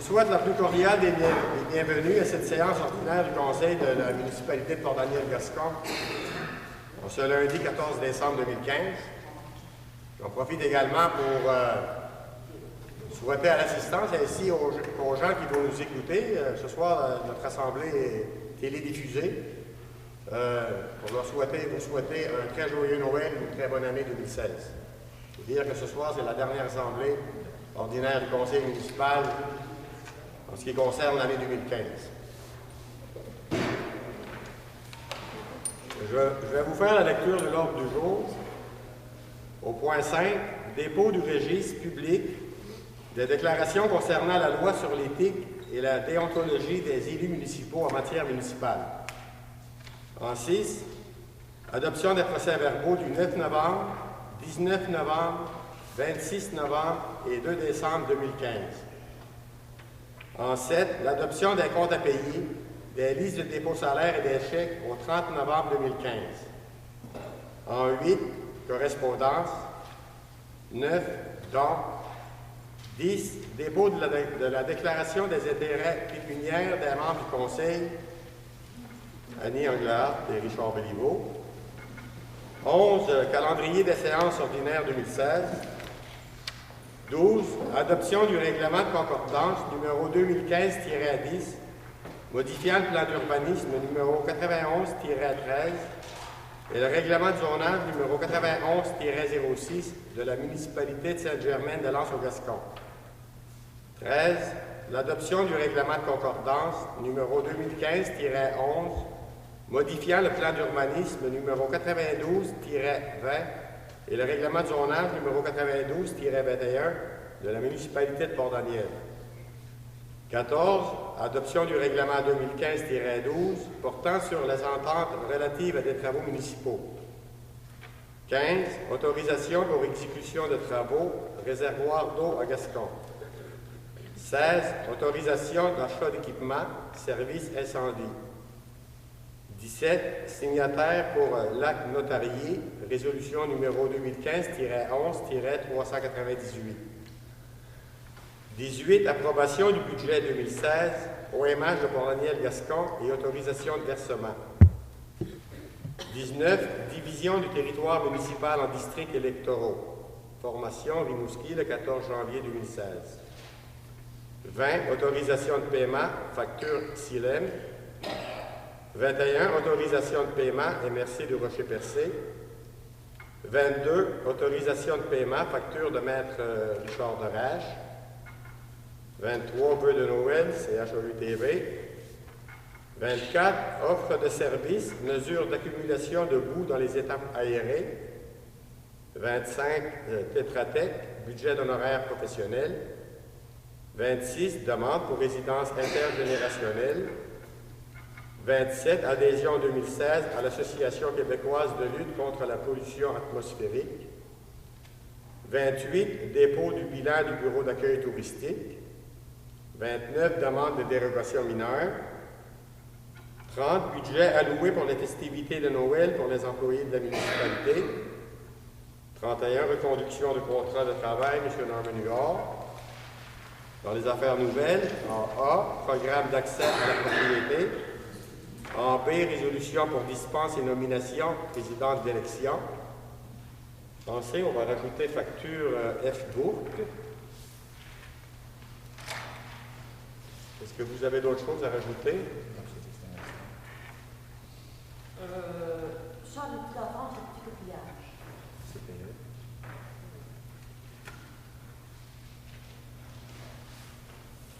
souhaite la plus cordiale des bienvenus à cette séance ordinaire du Conseil de la municipalité de Port-Daniel-Gascon en ce lundi 14 décembre 2015. J'en profite également pour souhaiter à l'assistance ainsi aux gens qui vont nous écouter. Ce soir, notre assemblée est télédiffusée. Pour vous souhaiter un très joyeux Noël et une très bonne année 2016. Je veux dire que ce soir, c'est la dernière assemblée ordinaire du conseil municipal en ce qui concerne l'année 2015. Je vais vous faire la lecture de l'ordre du jour. Au point 5, dépôt du registre public des déclarations concernant la loi sur l'éthique et la déontologie des élus municipaux en matière municipale. En 6, adoption des procès-verbaux du 9 novembre, 19 novembre, 26 novembre et 2 décembre 2015. En 7, l'adoption des comptes à payer, des listes de dépôt salaires et des chèques au 30 novembre 2015. En 8, correspondance. 9, dons. 10, dépôt de la déclaration des intérêts pécuniaires des membres du Conseil, Annie Anglard et Richard Béliveau. 11, calendrier des séances ordinaires 2016. 12, adoption du règlement de concordance numéro 2015-10, modifiant le plan d'urbanisme numéro 91-13 et le règlement de zonage numéro 91-06 de la municipalité de Sainte-Germaine-de-Lens-au-Gascon. 13, l'adoption du règlement de concordance numéro 2015-11, modifiant le plan d'urbanisme numéro 92-20 et le règlement de zonage numéro 92-21 de la municipalité de Port-Daniel. 14, adoption du règlement 2015-12 portant sur les ententes relatives à des travaux municipaux. 15, autorisation pour exécution de travaux, réservoir d'eau à Gascon. 16, autorisation d'achat d'équipement, service incendie. 17, signataire pour l'acte notarié, résolution numéro 2015-11-398. 18, approbation du budget 2016, OMH de Port-Daniel-Gascon et autorisation de versement. 19, division du territoire municipal en districts électoraux. Formation Rimouski le 14 janvier 2016. 20, autorisation de paiement, facture Silem. 21, autorisation de paiement, MRC du Rocher-Percé. 22, autorisation de paiement, facture de maître Richard Derache. 23, vœux de Noël, CHOU-TV. 24, offre de services, mesure d'accumulation de boue dans les étapes aérées. 25, Tétratec, budget d'honoraires professionnels. 26, demande pour résidence intergénérationnelle. 27, adhésion 2016 à l'Association québécoise de lutte contre la pollution atmosphérique. 28, dépôt du bilan du bureau d'accueil touristique. 29, demande de dérogation mineure. 30, budget alloué pour les festivités de Noël pour les employés de la municipalité. 31, reconduction de contrat de travail, M. Norman Huard. Dans les affaires nouvelles, en A, programme d'accès à la propriété. En B, résolution pour dispense et nomination, présidente d'élection. En C, on va rajouter facture F-Book. Est-ce que vous avez d'autres choses à rajouter? Ça, le petit enfant, c'est le petit coquillage. C'est payé.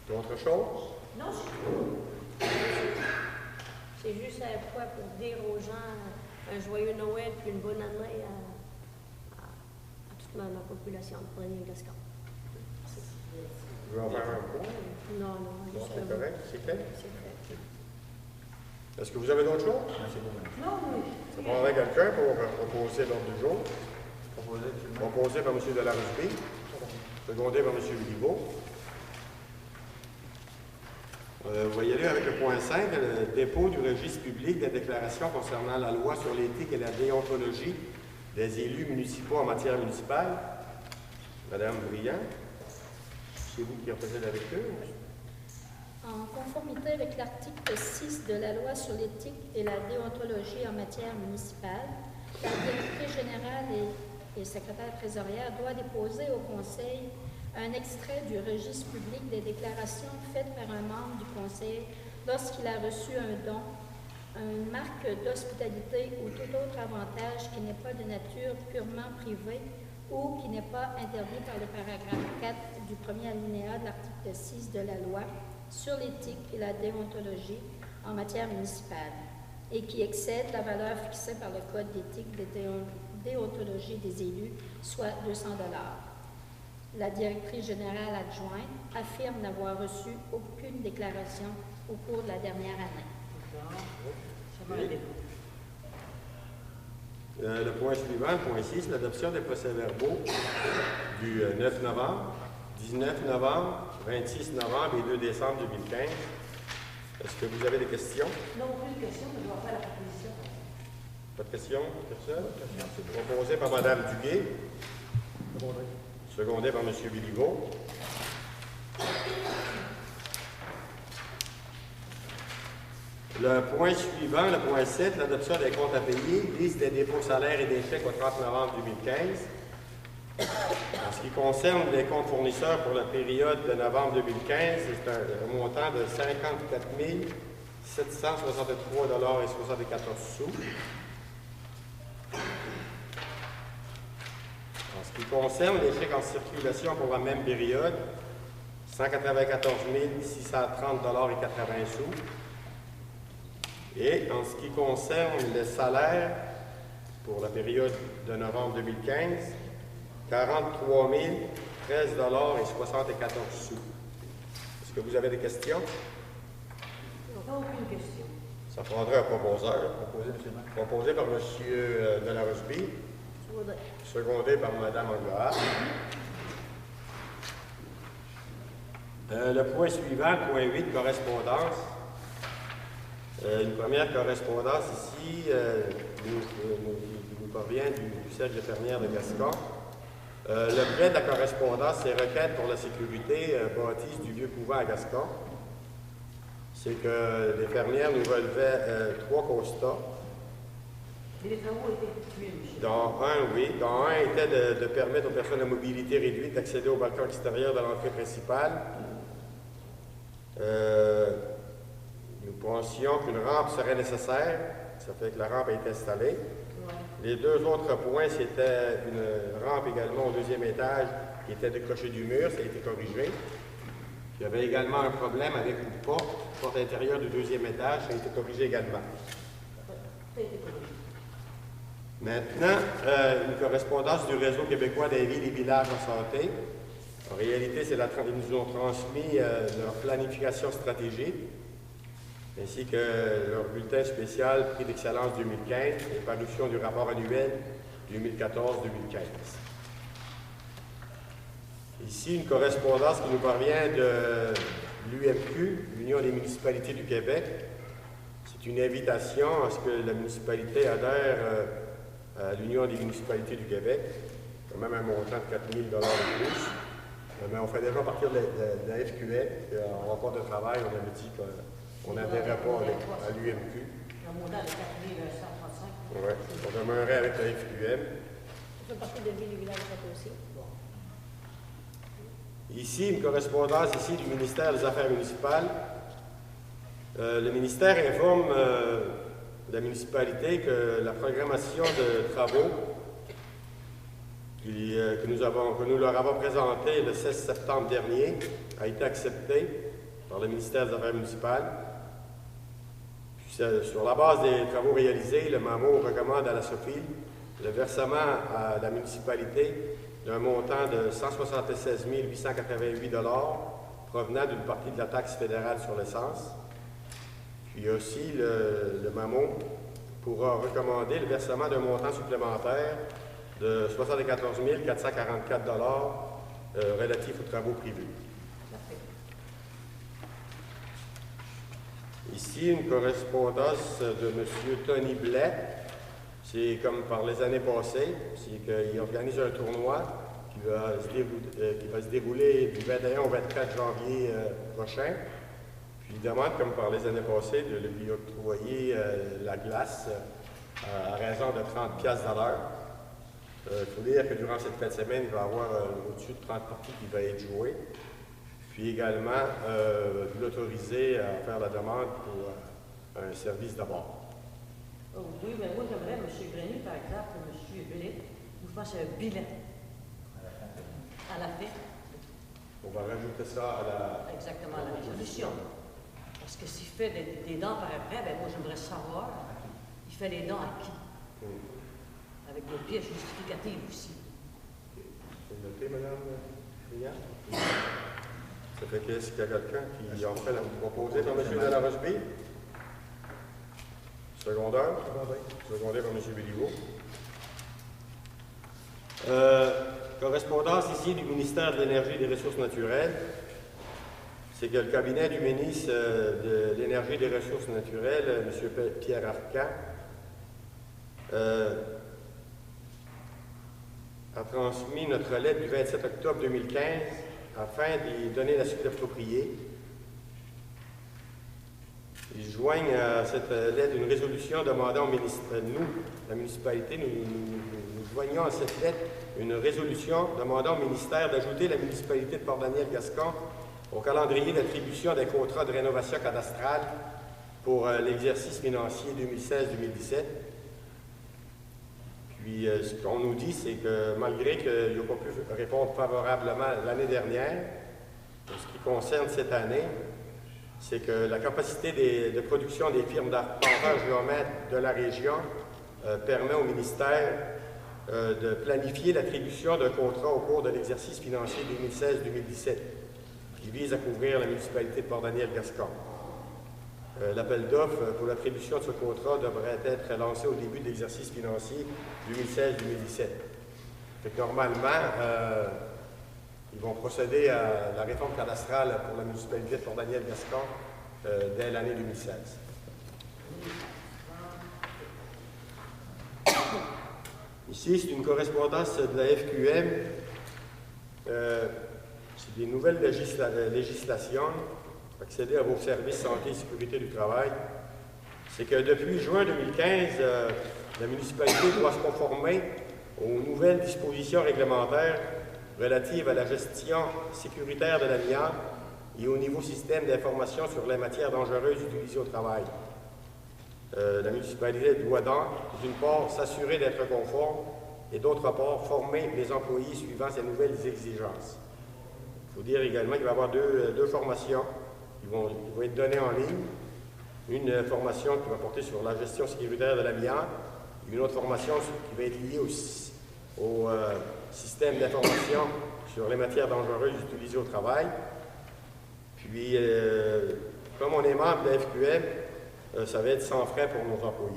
D'autres choses? Non, c'est tout. C'est juste un point pour dire aux gens un joyeux Noël puis une bonne année à toute la population de Port-Daniel-Gascon. Je vais en faire un point. Non, Non, juste c'est correct, c'est fait. C'est fait. Est-ce que vous avez d'autres choses? Non, oui. Ça prendrait quelqu'un pour proposer l'ordre du jour. Proposé par M. Delarusby, secondé par M. Libault. Vous voyez aller avec le point 5, le dépôt du registre public des déclarations concernant la loi sur l'éthique et la déontologie des élus municipaux en matière municipale. Madame Briand, c'est vous qui en faisiez la lecture? En conformité avec l'article 6 de la loi sur l'éthique et la déontologie en matière municipale, la directrice générale et secrétaire trésorière doit déposer au Conseil un extrait du registre public des déclarations faites par un membre du Conseil lorsqu'il a reçu un don, une marque d'hospitalité ou tout autre avantage qui n'est pas de nature purement privée ou qui n'est pas interdit par le paragraphe 4 du premier alinéa de l'article 6 de la loi sur l'éthique et la déontologie en matière municipale et qui excède la valeur fixée par le Code d'éthique et de déontologie des élus, soit 200 $. La directrice générale adjointe affirme n'avoir reçu aucune déclaration au cours de la dernière année. Le point suivant, le point 6, l'adoption des procès-verbaux du 9 novembre, 19 novembre, 26 novembre et 2 décembre 2015. Est-ce que vous avez des questions? Non, plus de questions, mais je vais faire la proposition. Pas de questions? Personne? Proposé par Mme Duguay. Secondé par M. Béliveau. Le point suivant, le point 7, l'adoption des comptes à payer, liste des dépôts salaires et des chèques au 30 novembre 2015. En ce qui concerne les comptes fournisseurs pour la période de novembre 2015, c'est un montant de 54 763,74 $. En ce qui concerne les chèques en circulation pour la même période, 194 630,80 $. Et en ce qui concerne les salaires pour la période de novembre 2015, 43 013,74 $. Est-ce que vous avez des questions? Non, aucune question. Ça prendrait un proposeur, proposé par M. Delarosby, secondé par Mme Anglois. Le point suivant, point 8, correspondance. Une première correspondance ici nous parvient du Cercle des fermières de Gascon. L'objet de la correspondance, c'est requête pour la sécurité bâtisse du vieux couvent à Gascon. C'est que les fermières nous relevaient 3 constats. Et les travaux ont été effectués, monsieur. Dont un était de permettre aux personnes à mobilité réduite d'accéder au balcon extérieur de l'entrée principale. Nous pensions qu'une rampe serait nécessaire. Ça fait que la rampe a été installée. Ouais. Les 2 autres points, c'était une rampe également au 2e étage qui était décrochée du mur. Ça a été corrigé. Il y avait également un problème avec une porte intérieure du 2e étage. Ça a été corrigé également. Ça a été corrigé. Maintenant, une correspondance du Réseau québécois des villes et villages en santé. En réalité, ils nous ont transmis leur planification stratégique, ainsi que leur bulletin spécial Prix d'excellence 2015 et parution du rapport annuel 2014-2015. Ici, une correspondance qui nous parvient de l'UMQ, l'Union des municipalités du Québec. C'est une invitation à ce que la municipalité adhère à l'Union des municipalités du Québec, quand même un montant de 4 000 $ de plus. Mais on fait déjà partir de la FQL, en rapport de travail, on avait dit qu'on n'adhérait pas à l'UMQ. Le montant de 4 135. Oui, on demeurait avec la FQM. Ça fait partie de ville et village aussi. Ici, une correspondance ici du ministère des Affaires municipales. Le ministère informe la municipalité que la programmation de travaux que nous leur avons présentée le 16 septembre dernier a été acceptée par le ministère des Affaires municipales. Puis, sur la base des travaux réalisés, le MAMO recommande à la SOFIL le versement à la municipalité d'un montant de 176 888 $ provenant d'une partie de la taxe fédérale sur l'essence. Puis aussi, le MAMO pourra recommander le versement d'un montant supplémentaire de 74 444 $ relatif aux travaux privés. Ici, une correspondance de M. Tony Blais. C'est comme par les années passées, c'est qu'il organise un tournoi qui va se dérouler du 21 au 24 janvier prochain. il demande, comme par les années passées, de lui octroyer la glace à raison de 30$ à l'heure. Il faut dire que durant cette fin de semaine, il va y avoir au-dessus de 30 parties qui vont être jouées. Puis également, de l'autoriser à faire la demande pour un service de bord. Oh, oui, mais moi, j'aimerais, M. Grenier, par exemple, M. Philippe, vous fassiez un bilan à la fin. On va rajouter ça à la... Exactement, à la résolution. Parce que s'il fait des dents par après, ben moi, j'aimerais savoir, il fait des dents à qui? Avec des pièces justificatives aussi. Vous notez, Mme Briand? Ça fait qu'est-ce qu'il y a quelqu'un qui en fait la proposer par M. Delarosby? Secondaire? Secondaire par M. Béliveau. Correspondance ici du ministère de l'Énergie et des Ressources naturelles. C'est que le cabinet du ministre de l'Énergie et des Ressources naturelles, M. Pierre Arcan, a transmis notre lettre du 27 octobre 2015 afin d'y donner la suite appropriée. Ils joignent à cette lettre une résolution demandant au ministère, la municipalité, nous joignons à cette lettre une résolution demandant au ministère d'ajouter la municipalité de Port-Daniel-Gascon au calendrier d'attribution des contrats de rénovation cadastrale pour l'exercice financier 2016-2017. Puis, ce qu'on nous dit, c'est que malgré qu'il n'a pas pu répondre favorablement l'année dernière, en ce qui concerne cette année, c'est que la capacité de production des firmes d'arpenteurs géomètres de la région permet au ministère de planifier l'attribution d'un contrat au cours de l'exercice financier 2016-2017 qui vise à couvrir la municipalité de Port-Daniel-Gascon. L'appel d'offres pour l'attribution de ce contrat devrait être lancé au début de l'exercice financier 2016-2017. Normalement, ils vont procéder à la réforme cadastrale pour la municipalité de Port-Daniel-Gascon dès l'année 2016. Ici, c'est une correspondance de la FQM. C'est des nouvelles législations pour accéder à vos services santé et sécurité du travail. C'est que depuis juin 2015, la municipalité doit se conformer aux nouvelles dispositions réglementaires relatives à la gestion sécuritaire de l'amiante et au nouveau système d'information sur les matières dangereuses utilisées au travail. La municipalité doit donc, d'une part, s'assurer d'être conforme et d'autre part, former les employés suivant ces nouvelles exigences. Il faut dire également qu'il va y avoir deux formations qui vont être données en ligne. Une formation qui va porter sur la gestion sécuritaire de l'amiante et une autre formation qui va être liée au système d'information sur les matières dangereuses utilisées au travail. Puis, comme on est membre de la FQM, ça va être sans frais pour nos employés.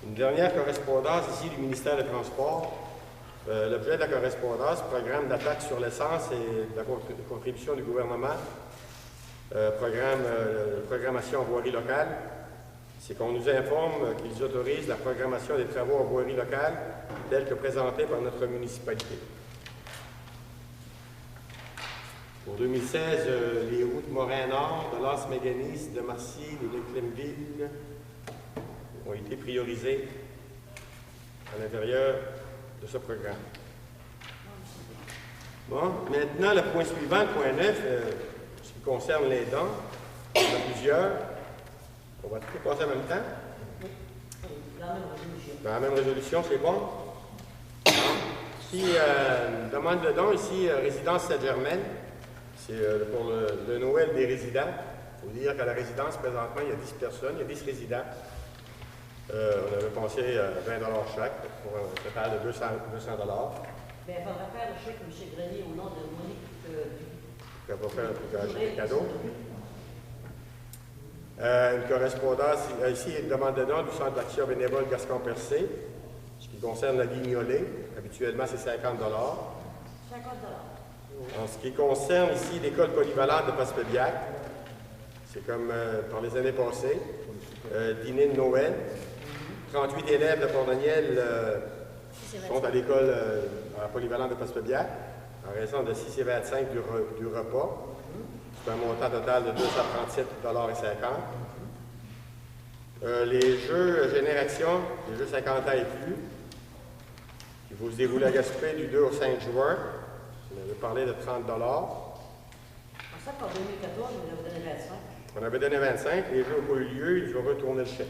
Une dernière correspondance ici du ministère des Transports. L'objet de la correspondance, programme d'attaque sur l'essence et de la contribution du gouvernement, programmation en voirie locale, c'est qu'on nous informe qu'ils autorisent la programmation des travaux en voirie locale tels que présentés par notre municipalité. Pour 2016, les routes Morin-Nord, de Las-Méganis, de Marcy et de Clemville ont été priorisées à l'intérieur de ce programme. Bon, maintenant, le point suivant, le point 9, ce qui concerne les dents, il y en a plusieurs. On va tout passer en même temps. La même résolution. Dans la même résolution, c'est bon? Ici, une demande de don, ici, résidence Saint-Germain. C'est pour le Noël des résidents. Il faut dire qu'à la résidence, présentement, il y a 10 personnes, il y a 10 résidents. On avait pensé à 20 $ chaque, pour un total de 200 $. Bien, il faudrait faire le chèque M. Grenier au nom de Monique. On va faire un chèque cadeau. Une correspondance, ici, une demande de don du Centre d'action bénévole Gascon-Percé, ce qui concerne la guignolée. Habituellement, c'est 50 $. 50 $. En ce qui concerne ici l'école polyvalente de Passepébiac, c'est comme par les années passées, dîner de Noël. 38 élèves de Port-Daniel sont à l'école polyvalente de Passepébiac. en raison de 6,25 du repas. C'est un montant total de 237,50 $. Les jeux Génération, les jeux 50 ans et plus, qui vont se dérouler à Gaspé du 2 au 5 juin. On avait parlé de 30 $. En ça, qu'en 2014, on avait donné 25. On avait donné 25, les jeux n'ont pas eu lieu, ils ont retourné le chèque.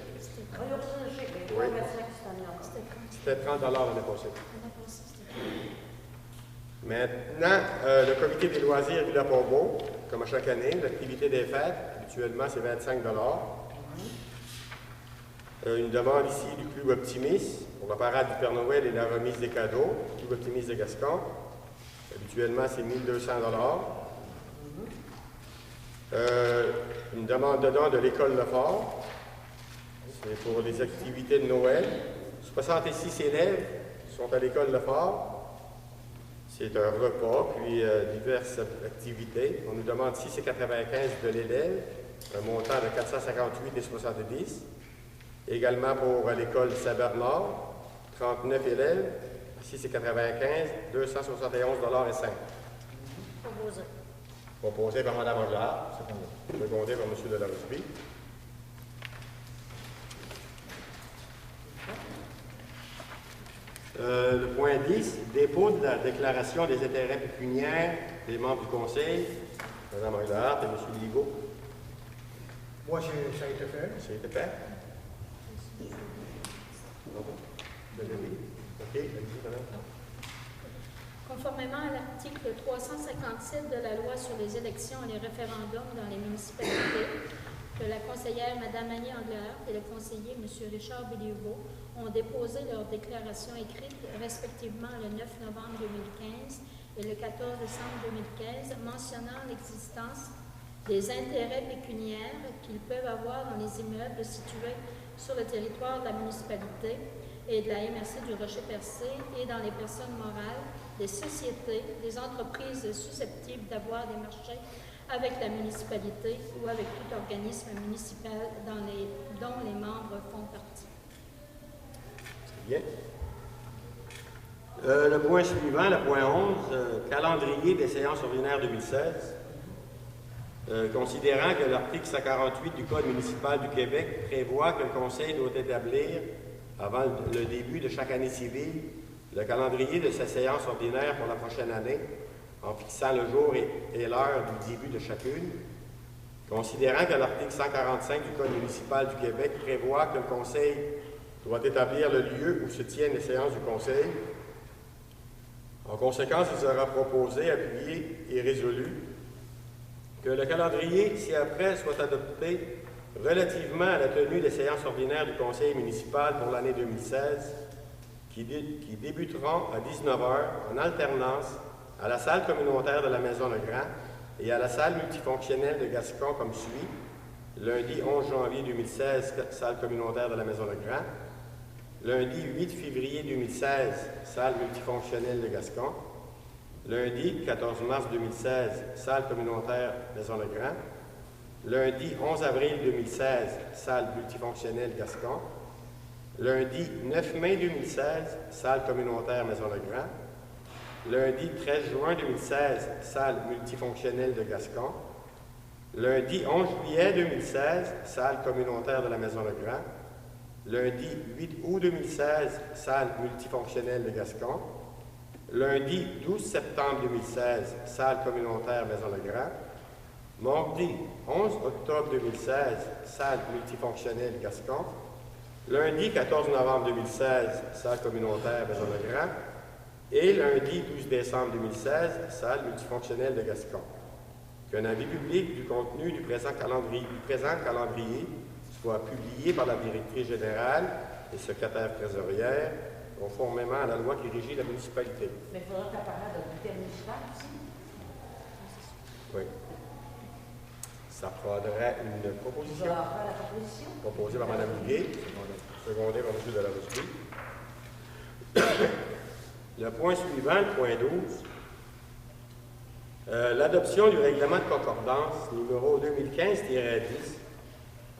Ah, ils ont retourné le chèque, mais Oui. pas 25 cette année encore. C'était 30 $ l'année passée. L'année passée, c'était Maintenant, le comité des loisirs du Lac-Pombeau, comme à chaque année, l'activité des fêtes, habituellement, c'est 25 $. Une demande ici du Club Optimiste pour la parade du Père Noël et la remise des cadeaux, Club Optimiste de Gascon. Habituellement, c'est 1 200 $. Une demande de don de l'École Lefort. C'est pour les activités de Noël. 66 élèves sont à l'École Lefort. C'est un repas, puis diverses activités. On nous demande 6,95 $ de l'élève, un montant de 458,70 $. Également pour l'école Saint-Bernard, 39 élèves, 6,95 $, 271,05 $. Proposé. Proposé par Mme Anglard, secondé par M. de la Rusby. Le point 10, dépôt de la déclaration des intérêts pécuniaires des membres du Conseil, Mme Anglard et M. Ligo. Moi, ça a été fait. Ça a été fait? Non? Vous l'avez vu? OK, allez-y, madame. Conformément à l'article 357 de la loi sur les élections et les référendums dans les municipalités, que la conseillère Mme Annie Anglard et le conseiller M. Richard Béliveau ont déposé leur déclaration écrite respectivement le 9 novembre 2015 et le 14 décembre 2015, mentionnant l'existence des intérêts pécuniaires qu'ils peuvent avoir dans les immeubles situés sur le territoire de la municipalité et de la MRC du Rocher-Percé et dans les personnes morales, des sociétés, des entreprises susceptibles d'avoir des marchés avec la municipalité ou avec tout organisme municipal dont les membres font partie. Bien. Le point suivant, le point 11, calendrier des séances ordinaires 2016. Considérant que l'article 148 du Code municipal du Québec prévoit que le Conseil doit établir, avant le début de chaque année civile, le calendrier de sa séance ordinaire pour la prochaine année, en fixant le jour et l'heure du début de chacune. Considérant que l'article 145 du Code municipal du Québec prévoit que le Conseil doit établir le lieu où se tiennent les séances du Conseil, en conséquence, il sera proposé, appuyé et résolu que le calendrier ci-après soit adopté relativement à la tenue des séances ordinaires du Conseil municipal pour l'année 2016, qui débuteront à 19 h en alternance à la salle communautaire de la Maison-le-Grand et à la salle multifonctionnelle de Gascon comme suit. Lundi 11 janvier 2016, salle communautaire de la Maison-le-Grand. Lundi 8 février 2016, salle multifonctionnelle de Gascon. Lundi 14 mars 2016, salle communautaire Maison-le-Grand. Lundi 11 avril 2016, salle multifonctionnelle Gascon. Lundi 9 mai 2016, salle communautaire Maison-le-Grand. Lundi 13 juin 2016, salle multifonctionnelle de Gascon. Lundi 11 juillet 2016, salle communautaire de la Maison-le-Grand. Lundi 8 août 2016, salle multifonctionnelle de Gascon. Lundi 12 septembre 2016, salle communautaire Maison-le-Grand. Mardi 11 octobre 2016, salle multifonctionnelle Gascon. Lundi 14 novembre 2016, salle communautaire Maison-le-Grand. Et lundi 12 décembre 2016, salle multifonctionnelle de Gascon. Qu'un avis public du contenu du présent calendrier soit publié par la directrice générale et secrétaire trésorière, conformément à la loi qui régit la municipalité. Mais il faudra t'appareiller de bulletin municipal aussi. Oui. Ça prendrait une Tu proposition vas faire la proposition. proposée par Mme Huguet, secondée par M. de la Russie. Le point suivant, le point 12, l'adoption du règlement de concordance numéro 2015-10,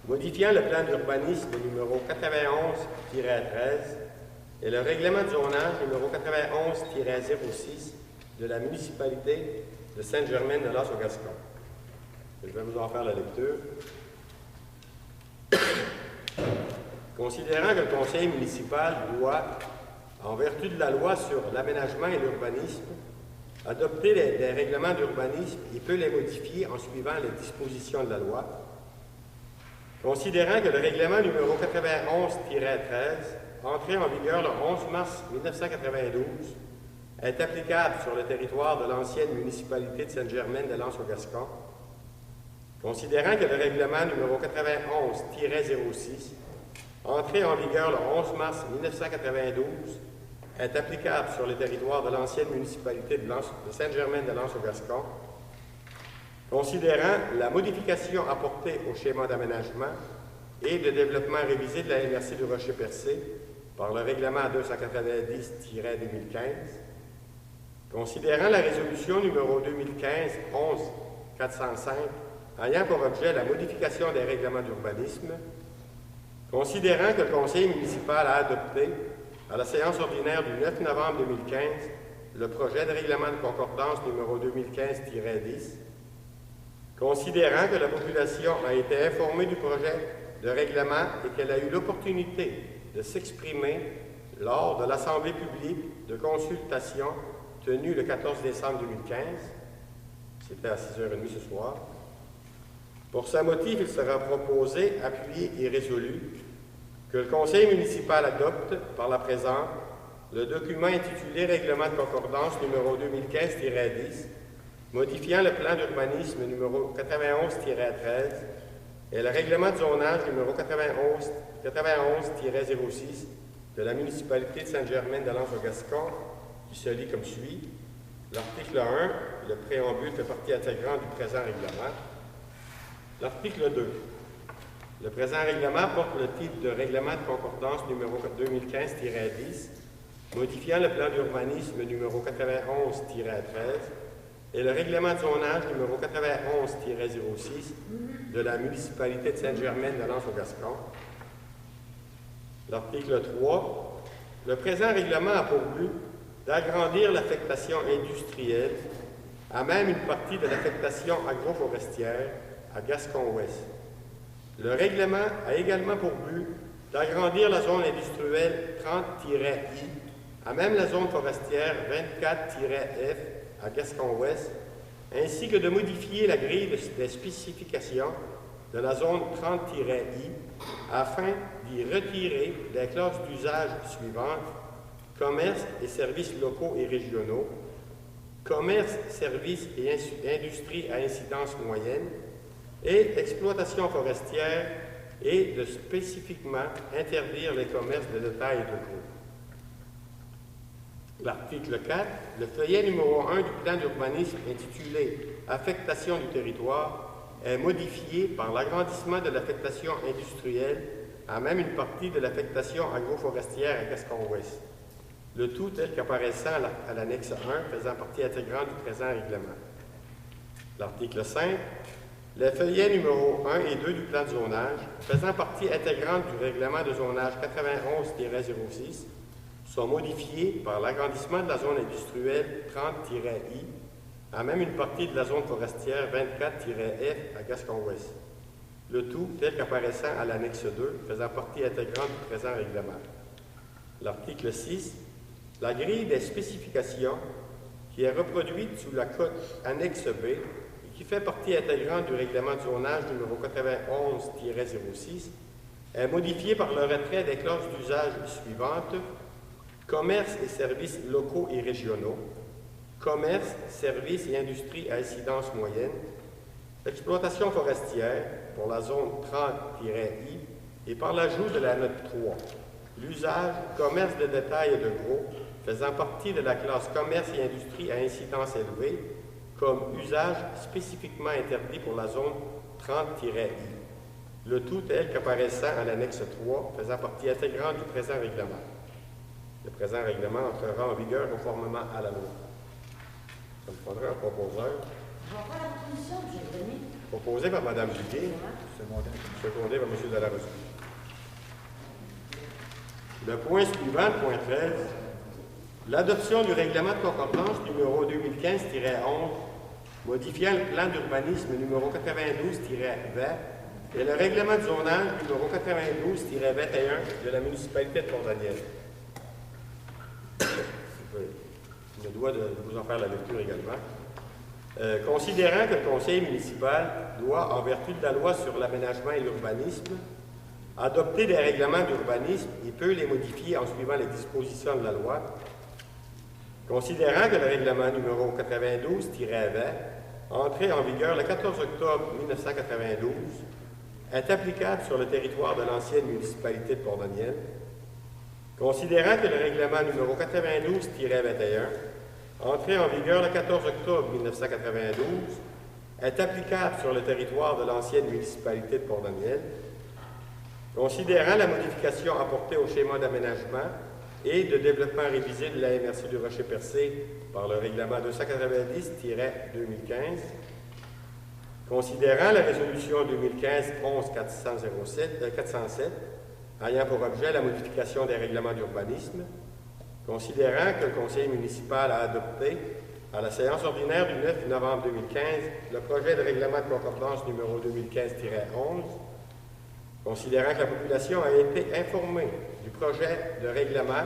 modifiant le plan d'urbanisme numéro 91-13 et le règlement de zonage numéro 91-06 de la municipalité de Sainte-Germaine-de-Lens-au-Gascon. Je vais vous en faire la lecture. Considérant que le conseil municipal doit, en vertu de la loi sur l'aménagement et l'urbanisme, adopter des règlements d'urbanisme et peut les modifier en suivant les dispositions de la loi, considérant que le règlement numéro 91-13, entré en vigueur le 11 mars 1992, est applicable sur le territoire de l'ancienne municipalité de Sainte-Germaine-de-Lens-au-Gascon, considérant que le règlement numéro 91-06, entré en vigueur le 11 mars 1992, est applicable sur le territoire de l'ancienne municipalité de Sainte-Germaine-de-Lens-au-Gascon, considérant la modification apportée au schéma d'aménagement et de développement révisé de la MRC du Rocher-Percé par le règlement 290-2015, considérant la résolution numéro 2015-11-405 ayant pour objet la modification des règlements d'urbanisme, considérant que le conseil municipal a adopté, à la séance ordinaire du 9 novembre 2015, le projet de règlement de concordance numéro 2015-10, considérant que la population a été informée du projet de règlement et qu'elle a eu l'opportunité de s'exprimer lors de l'Assemblée publique de consultation tenue le 14 décembre 2015, c'était à 6h30 ce soir. Pour ce motif, il sera proposé, appuyé et résolu que le conseil municipal adopte par la présente le document intitulé Règlement de concordance numéro 2015-10, modifiant le plan d'urbanisme numéro 91-13 et le règlement de zonage numéro 91-06 de la municipalité de Sainte-Germaine-de-Lens-au-Gascon, qui se lit comme suit. L'article 1, le préambule fait partie intégrante du présent règlement. L'article 2. Le présent règlement porte le titre de Règlement de concordance numéro 2015-10, modifiant le plan d'urbanisme numéro 91-13 et le règlement de zonage numéro 91-06 de la municipalité de Sainte-Germaine-de-Lens-au-Gascon. L'article 3. Le présent règlement a pour but d'agrandir l'affectation industrielle à même une partie de l'affectation agroforestière à Gascon-Ouest. Le règlement a également pour but d'agrandir la zone industrielle 30-I à même la zone forestière 24-F à Gascon-Ouest, ainsi que de modifier la grille des spécifications de la zone 30-I afin d'y retirer les classes d'usage suivantes: commerce et services locaux et régionaux, commerce, services et industrie à incidence moyenne, et exploitation forestière, et de spécifiquement interdire les commerces de détail et de gros. L'article 4, le feuillet numéro 1 du plan d'urbanisme intitulé « Affectation du territoire » est modifié par l'agrandissement de l'affectation industrielle à même une partie de l'affectation agroforestière à Gascon-Ouest. Le tout tel qu'apparaissant à l'annexe 1 faisant partie intégrante du présent règlement. L'article 5, les feuillets numéro 1 et 2 du plan de zonage, faisant partie intégrante du règlement de zonage 91-06, sont modifiés par l'agrandissement de la zone industrielle 30-I à même une partie de la zone forestière 24-F à Gascon-Ouest. Le tout tel qu'apparaissant à l'annexe 2, faisant partie intégrante du présent règlement. L'article 6, la grille des spécifications qui est reproduite sous la cote annexe B et qui fait partie intégrante du règlement de zonage numéro 91-06 est modifiée par le retrait des classes d'usage suivantes: commerce et services locaux et régionaux, commerce, services et industrie à incidence moyenne, exploitation forestière pour la zone 30-I et par l'ajout de la note 3, l'usage, commerce de détail et de gros, faisant partie de la classe commerce et industrie à incidence élevée, comme usage spécifiquement interdit pour la zone 30-I. Le tout tel qu'apparaissant à l'annexe 3, faisant partie intégrante du présent règlement. Le présent règlement entrera en vigueur conformément à la loi. Ça me faudrait un proposeur. On va faire la proposition, M. Denis. Proposé par Mme Duguay, secondé par M. Delarosière. Le point suivant, le point 13, L'adoption du règlement de concordance numéro 2015-11, modifiant le plan d'urbanisme numéro 92-20 et le règlement de zonage numéro 92-21 de la municipalité de Port-Daniel. Je me dois de vous en faire la lecture également. Considérant que le conseil municipal doit, en vertu de la loi sur l'aménagement et l'urbanisme, adopter des règlements d'urbanisme et peut les modifier en suivant les dispositions de la loi, considérant que le règlement numéro 92-20, entré en vigueur le 14 octobre 1992, est applicable sur le territoire de l'ancienne municipalité de Port-Daniel, considérant que le règlement numéro 92-21, entré en vigueur le 14 octobre 1992, est applicable sur le territoire de l'ancienne municipalité de Port-Daniel, considérant la modification apportée au schéma d'aménagement et de développement révisé de la MRC du Rocher-Percé par le règlement 290-2015, considérant la résolution 2015-11-407 ayant pour objet la modification des règlements d'urbanisme, considérant que le conseil municipal a adopté à la séance ordinaire du 9 novembre 2015 le projet de règlement de concordance numéro 2015-11, considérant que la population a été informée du projet de règlement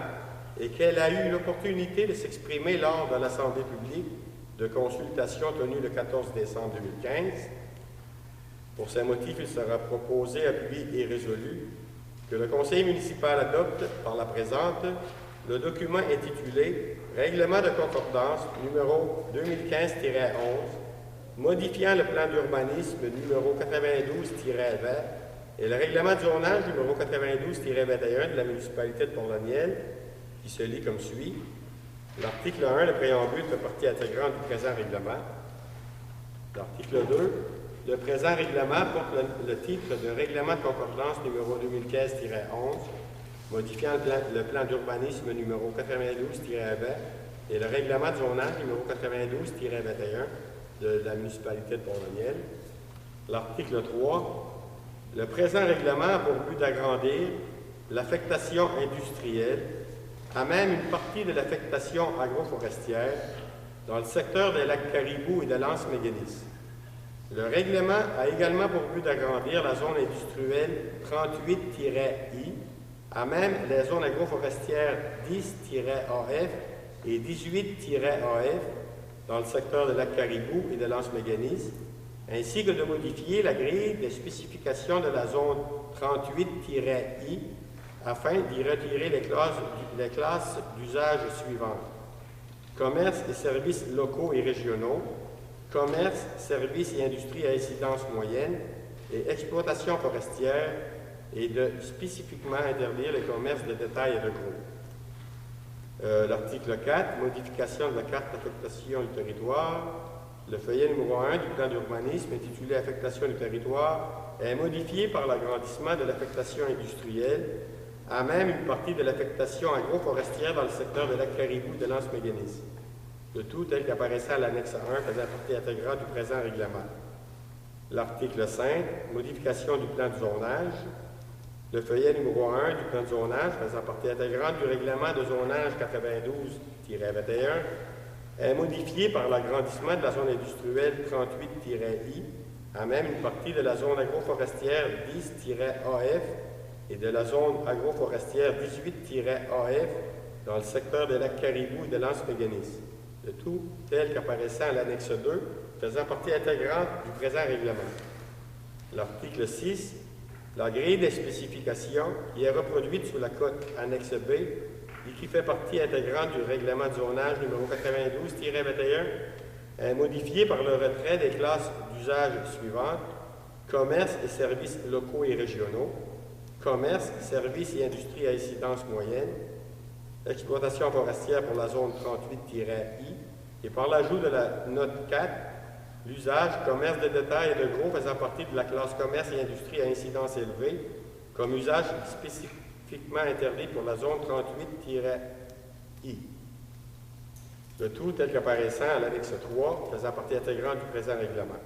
et qu'elle a eu l'opportunité de s'exprimer lors de l'Assemblée publique de consultation tenue le 14 décembre 2015. Pour ces motifs, il sera proposé, appuyé et résolu que le conseil municipal adopte par la présente le document intitulé « Règlement de concordance numéro 2015-11, modifiant le plan d'urbanisme numéro 92-20 et le règlement de zonage numéro 92-21 de la municipalité de Port-Daniel, qui se lit comme suit. L'article 1, le préambule, fait partie intégrante du présent règlement. L'article 2, le présent règlement porte le titre de Règlement de concordance numéro 2015-11, modifiant le plan d'urbanisme numéro 92-20 et le règlement de zonage numéro 92-21 de la municipalité de Port-Daniel. L'article 3, le présent règlement a pour but d'agrandir l'affectation industrielle à même une partie de l'affectation agroforestière dans le secteur des lacs Caribou et de l'Anse-Méganis. Le règlement a également pour but d'agrandir la zone industrielle 38-I à même les zones agroforestières 10-AF et 18-AF dans le secteur de lac Caribou et de l'Anse-Méganis, ainsi que de modifier la grille des spécifications de la zone 38-I afin d'y retirer les classes d'usage suivantes. Commerce et services locaux et régionaux, commerce, services et industries à incidence moyenne et exploitation forestière, et de spécifiquement interdire les commerces de détail et de gros. L'article 4, modification de la carte d'affectation du territoire. Le feuillet numéro 1 du plan d'urbanisme intitulé Affectation du territoire est modifié par l'agrandissement de l'affectation industrielle à même une partie de l'affectation agroforestière dans le secteur de lac Caribou de l'Anse-Méganis. Le tout tel qu'apparaissait à l'annexe 1 faisant partie intégrante du présent règlement. L'article 5, modification du plan de zonage. Le feuillet numéro 1 du plan de zonage faisant partie intégrante du règlement de zonage 92-21 est modifié par l'agrandissement de la zone industrielle 38-I à même une partie de la zone agroforestière 10-AF et de la zone agroforestière 18-AF dans le secteur des lacs Caribou et de l'Anse-Méganis. Le tout tel qu'apparaissant à l'annexe 2 faisant partie intégrante du présent règlement. L'article 6, la grille des spécifications qui est reproduite sous la cote annexe B et qui fait partie intégrante du règlement de zonage numéro 92-21 est modifiée par le retrait des classes d'usage suivantes: commerce et services locaux et régionaux, commerce, services et industries à incidence moyenne, exploitation forestière pour la zone 38-I et par l'ajout de la note 4, l'usage, commerce de détail et de gros faisant partie de la classe commerce et industrie à incidence élevée, comme usage spécifiquement interdit pour la zone 38-I. Le tout tel qu'apparaissant à l'annexe 3, faisant partie intégrante du présent règlement.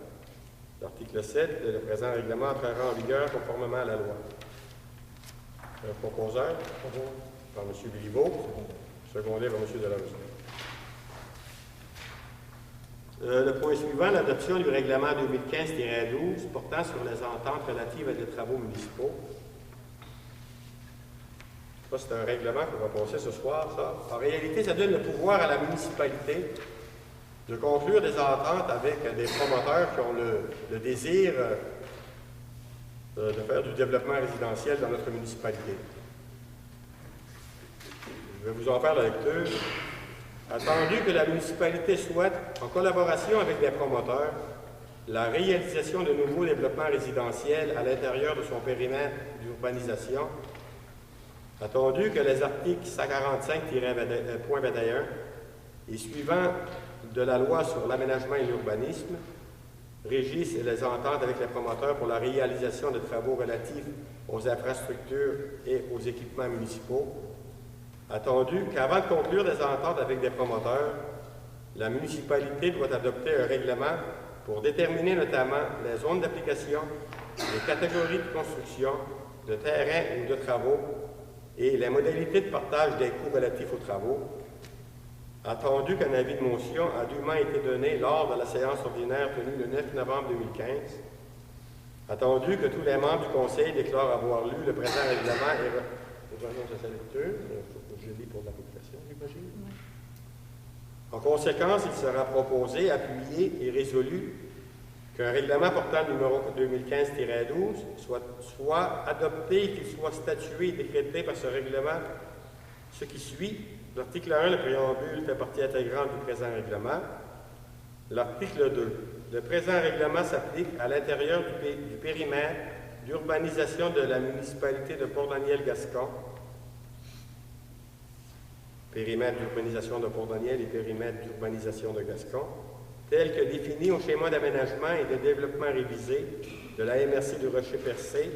L'article 7, le présent règlement entrera en vigueur conformément à la loi. Le proposeur, par M. Béliveau, Secondé par M. Delarose. Le point suivant, l'adoption du règlement 2015-12 portant sur les ententes relatives à des travaux municipaux. Ça, c'est un règlement qu'on va passer ce soir, ça. En réalité, ça donne le pouvoir à la municipalité de conclure des ententes avec des promoteurs qui ont le désir de faire du développement résidentiel dans notre municipalité. Je vais vous en faire la lecture. Attendu que la municipalité souhaite, en collaboration avec des promoteurs, la réalisation de nouveaux développements résidentiels à l'intérieur de son périmètre d'urbanisation, attendu que les articles 145-.21 et suivants de la loi sur l'aménagement et l'urbanisme régissent les ententes avec les promoteurs pour la réalisation de travaux relatifs aux infrastructures et aux équipements municipaux, attendu qu'avant de conclure des ententes avec des promoteurs, la municipalité doit adopter un règlement pour déterminer notamment les zones d'application, les catégories de construction, de terrains ou de travaux et les modalités de partage des coûts relatifs aux travaux, attendu qu'un avis de motion a dûment été donné lors de la séance ordinaire tenue le 9 novembre 2015, attendu que tous les membres du Conseil déclarent avoir lu le présent règlement et je lis pour la population, j'imagine. En conséquence, il sera proposé, appuyé et résolu qu'un règlement portant le numéro 2015-12 soit adopté et qu'il soit statué et décrété par ce règlement. Ce qui suit, l'article 1, le préambule, fait partie intégrante du présent règlement. L'article 2, le présent règlement s'applique à l'intérieur du périmètre d'urbanisation de la municipalité de Port-Daniel-Gascon, périmètre d'urbanisation de Port-Daniel et périmètre d'urbanisation de Gascon, tel que défini au schéma d'aménagement et de développement révisé de la MRC du Rocher-Percé,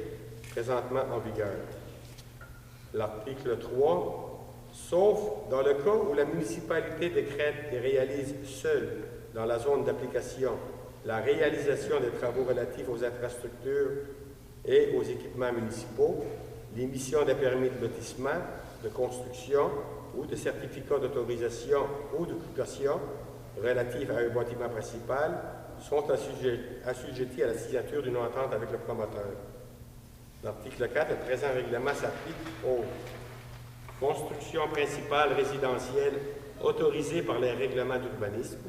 présentement en vigueur. L'article 3, sauf dans le cas où la municipalité décrète et réalise seule dans la zone d'application la réalisation des travaux relatifs aux infrastructures et aux équipements municipaux, l'émission des permis de lotissement, de construction ou de certificats d'autorisation ou de caution relatifs à un bâtiment principal sont assujettis à la signature d'une entente avec le promoteur. L'article 4, le présent règlement s'applique aux constructions principales résidentielles autorisées par les règlements d'urbanisme,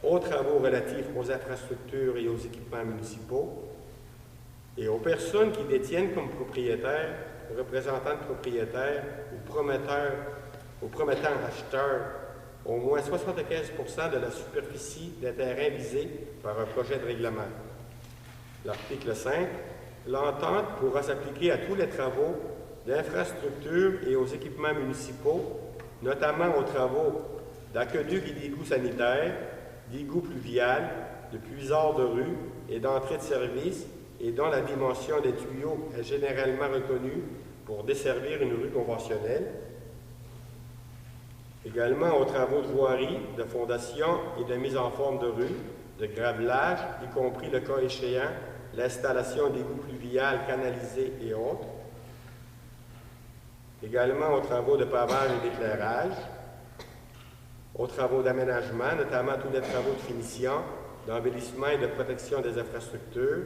aux travaux relatifs aux infrastructures et aux équipements municipaux, et aux personnes qui détiennent comme propriétaires, représentants de propriétaires ou promettants acheteurs au moins 75% de la superficie des terrains visés par un projet de règlement. L'article 5, l'entente pourra s'appliquer à tous les travaux d'infrastructures et aux équipements municipaux, notamment aux travaux d'aqueducs et d'égouts sanitaires, d'égouts pluviales, de puisards de rue et d'entrées de service, et dont la dimension des tuyaux est généralement reconnue pour desservir une rue conventionnelle. Également aux travaux de voirie, de fondation et de mise en forme de rue, de gravelage, y compris le cas échéant, l'installation d'égouts pluviales, canalisés et autres. Également aux travaux de pavage et d'éclairage, aux travaux d'aménagement, notamment tous les travaux de finition, d'embellissement et de protection des infrastructures,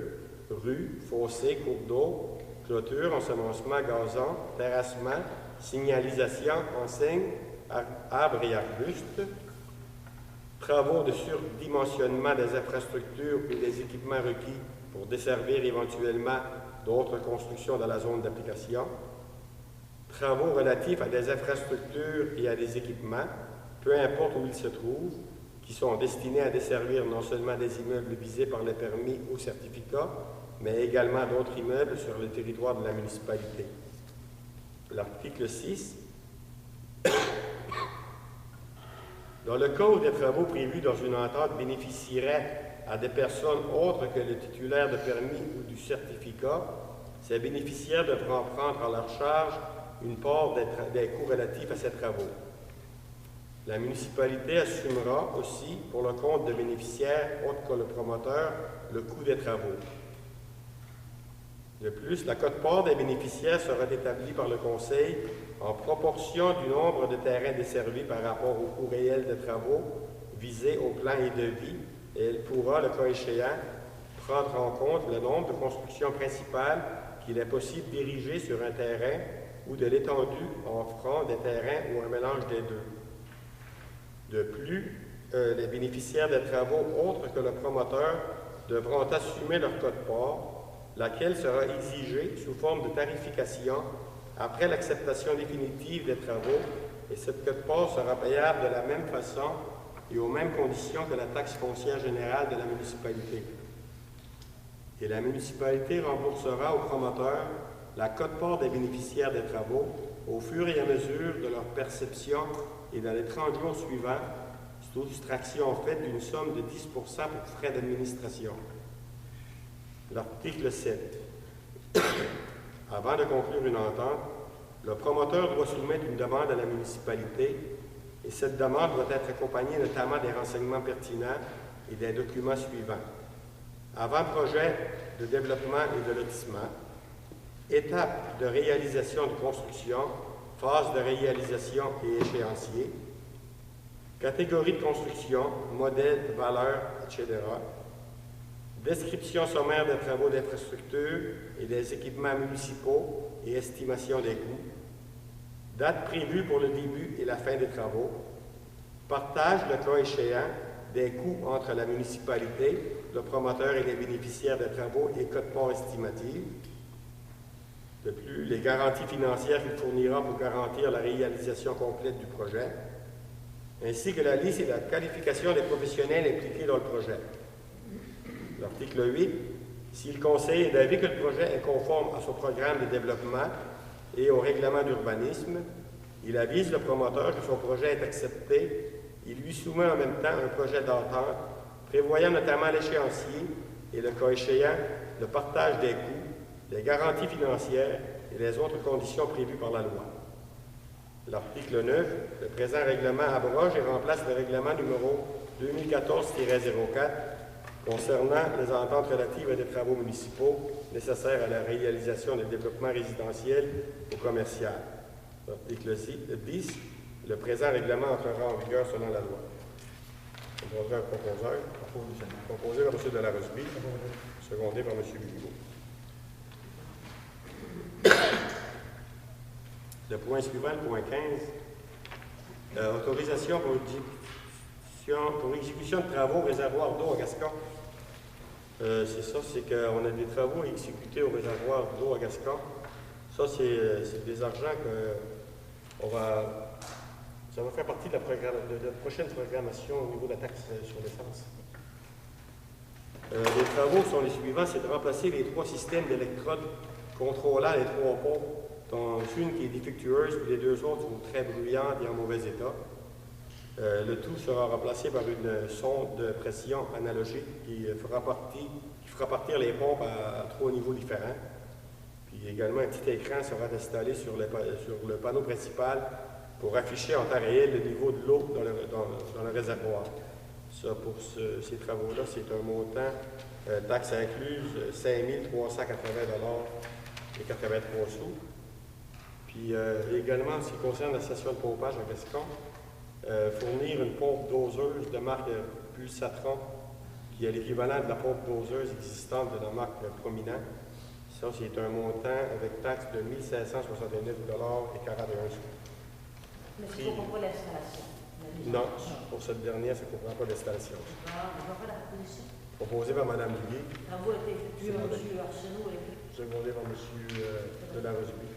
rues, fossés, cours d'eau, clôtures, ensemencement, gazon, terrassement, signalisation, enseignes, arbres et arbustes, travaux de surdimensionnement des infrastructures et des équipements requis pour desservir éventuellement d'autres constructions dans la zone d'application, travaux relatifs à des infrastructures et à des équipements, peu importe où ils se trouvent, qui sont destinés à desservir non seulement des immeubles visés par les permis ou certificats, mais également d'autres immeubles sur le territoire de la municipalité. L'article 6. Dans le cas où des travaux prévus dans une entente bénéficieraient à des personnes autres que le titulaire de permis ou du certificat, ces bénéficiaires devront prendre à leur charge une part des coûts relatifs à ces travaux. La municipalité assumera aussi, pour le compte de bénéficiaires autres que le promoteur, le coût des travaux. De plus, la quote-part des bénéficiaires sera établie par le Conseil en proportion du nombre de terrains desservis par rapport au coût réel de travaux visés au plan et devis, et elle pourra, le cas échéant, prendre en compte le nombre de constructions principales qu'il est possible d'ériger sur un terrain ou de l'étendue offrant des terrains ou un mélange des deux. De plus, les bénéficiaires des travaux autres que le promoteur devront assumer leur quote-part, laquelle sera exigée sous forme de tarification après l'acceptation définitive des travaux, et cette quote-part sera payable de la même façon et aux mêmes conditions que la taxe foncière générale de la municipalité. Et la municipalité remboursera aux promoteurs la quote-part des bénéficiaires des travaux au fur et à mesure de leur perception et dans les 30 jours suivants, soustraction faite d'une somme de 10 pour frais d'administration. L'article 7. Avant de conclure une entente, le promoteur doit soumettre une demande à la municipalité et cette demande doit être accompagnée notamment des renseignements pertinents et des documents suivants. Avant-projet de développement et de lotissement, étape de réalisation de construction, phase de réalisation et échéancier, catégorie de construction, modèle, valeur, etc., description sommaire des travaux d'infrastructure et des équipements municipaux et estimation des coûts, date prévue pour le début et la fin des travaux, partage, le cas échéant, des coûts entre la municipalité, le promoteur et les bénéficiaires des travaux et quote-part estimative. De plus, les garanties financières qu'il fournira pour garantir la réalisation complète du projet, ainsi que la liste et la qualification des professionnels impliqués dans le projet. L'article 8, si le Conseil est d'avis que le projet est conforme à son programme de développement et au règlement d'urbanisme, il avise le promoteur que son projet est accepté. Il lui soumet en même temps un projet d'entente prévoyant notamment l'échéancier et, le cas échéant, le partage des coûts, les garanties financières et les autres conditions prévues par la loi. L'article 9, le présent règlement abroge et remplace le règlement numéro 2014-04 concernant les ententes relatives à des travaux municipaux nécessaires à la réalisation des développements résidentiels ou commerciaux. L'article 10, le présent règlement entrera en vigueur selon la loi. On va un proposeur, proposé par M. Delarosby, secondé par M. Bigot. Le point suivant, le point 15, autorisation pour exécution de travaux au réservoir d'eau à Gascon. C'est ça, c'est qu'on a des travaux exécutés au réservoir d'eau à Gascon. Ça, c'est des argents que ça va faire partie de la prochaine programmation au niveau de la taxe sur l'essence. Les travaux sont les suivants, c'est de remplacer les 3 systèmes d'électrodes contrôlant les 3 pompes, dont une qui est défectueuse, puis les 2 autres sont très bruyantes et en mauvais état. Le tout sera remplacé par une sonde de pression analogique qui fera partir les pompes à 3 niveaux différents. Puis également, un petit écran sera installé sur le panneau principal pour afficher en temps réel le niveau de l'eau dans le réservoir. Ça, pour ces travaux-là, c'est un montant, taxe incluse, 5 380 $ et 83 sous. Puis également, en ce qui concerne la station de pompage à Gascon, fournir une pompe doseuse de marque Pulsatron, qui est l'équivalent de la pompe doseuse existante de la marque Prominent. Ça, c'est un montant avec taxe de 1 569 $ et 41 sous. Mais ça ne comprend pas l'installation. Non, pour cette dernière, ça ne comprend pas l'installation. Ah, on va faire la proposition. Proposé par Mme Duguay. Travaux étaient effectués par M. Arsenault et Secondé par M. Delarosby.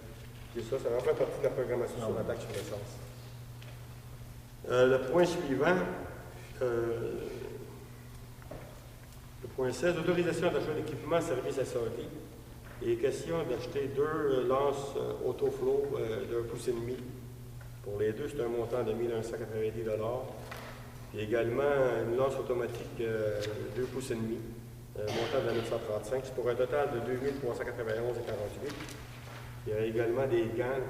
C'est ça, ça va faire partie de la programmation sur la taxe sur l'essence. Le point suivant, le point 16, autorisation d'achat d'équipements services assortis. Il est question d'acheter 2 lances Autoflow d'1,5 pouce. Pour les deux, c'est un montant de 1 190 $. Et également une lance automatique 2,5 pouces, montant de 935. C'est pour un total de 2 391 et 48. Il y a également des gants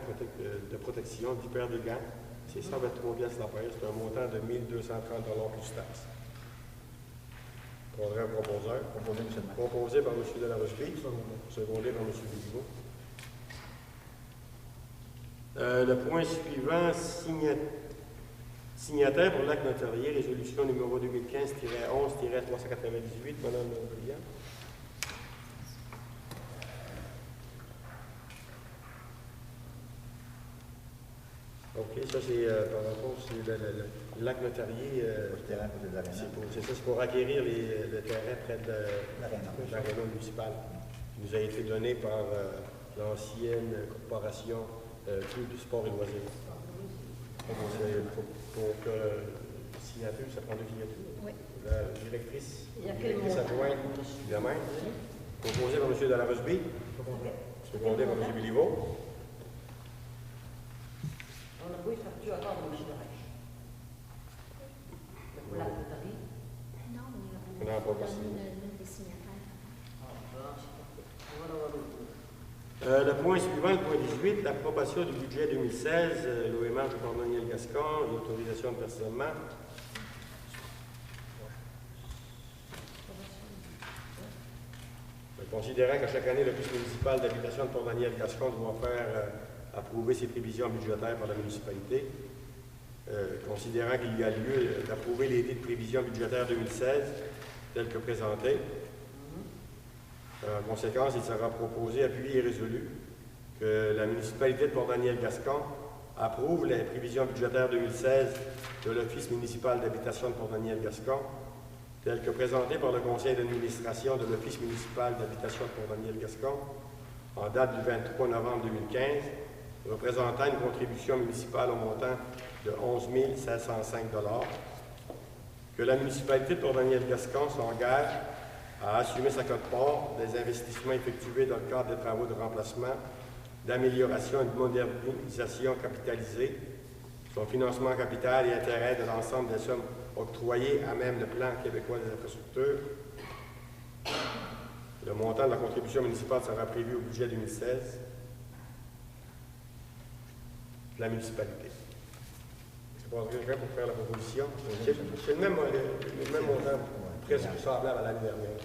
de protection, 10 paires de gants. C'est 123 $ la paire. C'est un montant de 1 230 $ plus taxes. Prendrait un proposeur. Proposé, M. le maire. Proposé par M. Delarosby, secondé par M. Béliveau. Le point suivant, signataire pour l'acte notarié, résolution numéro 2015-11-398, Mme Brillant. OK, ça c'est par rapport, c'est l'acte notarié. Le terrain pour les arénas. C'est ça, c'est pour acquérir le terrain près de l'aréna municipale, qui nous a été donné par l'ancienne corporation Club du sport et loisirs. Pour signature, ça prend 2 signatures. Oui. La directrice, Il y a quel montant? adjointe, la même. Proposé par M. Delarosby, secondé par M. Béliveau. On a beau faire tu attendre M. Darèche. Mais pour la notarie, Non, mais On n'a pas donne passé. l'une des signataires. c'est parfait. On va l'avoir l'autre. Le point suivant, le point 18, l'approbation du budget 2016, l'OMH de Port-Daniel-Gascon, l'autorisation de versement. Considérant qu'à chaque année, l'Office municipal d'habitation de Port-Daniel-Gascon doit faire approuver ses prévisions budgétaires par la municipalité, considérant qu'il y a lieu d'approuver les dits de prévision budgétaire 2016 tels que présentés. En conséquence, il sera proposé, appuyé et résolu que la municipalité de Port-Daniel-Gascon approuve les prévisions budgétaires 2016 de l'Office municipal d'habitation de Port-Daniel-Gascon telles que présentées par le conseil d'administration de l'Office municipal d'habitation de Port-Daniel-Gascon en date du 23 novembre 2015, représentant une contribution municipale au montant de 11 505 $, que la municipalité de Port-Daniel-Gascon s'engage à assumer sa quote-part des investissements effectués dans le cadre des travaux de remplacement, d'amélioration et de modernisation capitalisée, son financement en capital et intérêt de l'ensemble des sommes octroyées à même le plan québécois des infrastructures. Le montant de la contribution municipale sera prévu au budget 2016 de la municipalité. C'est pas quelqu'un pour faire la proposition. C'est le même montant, presque semblable à l'année dernière.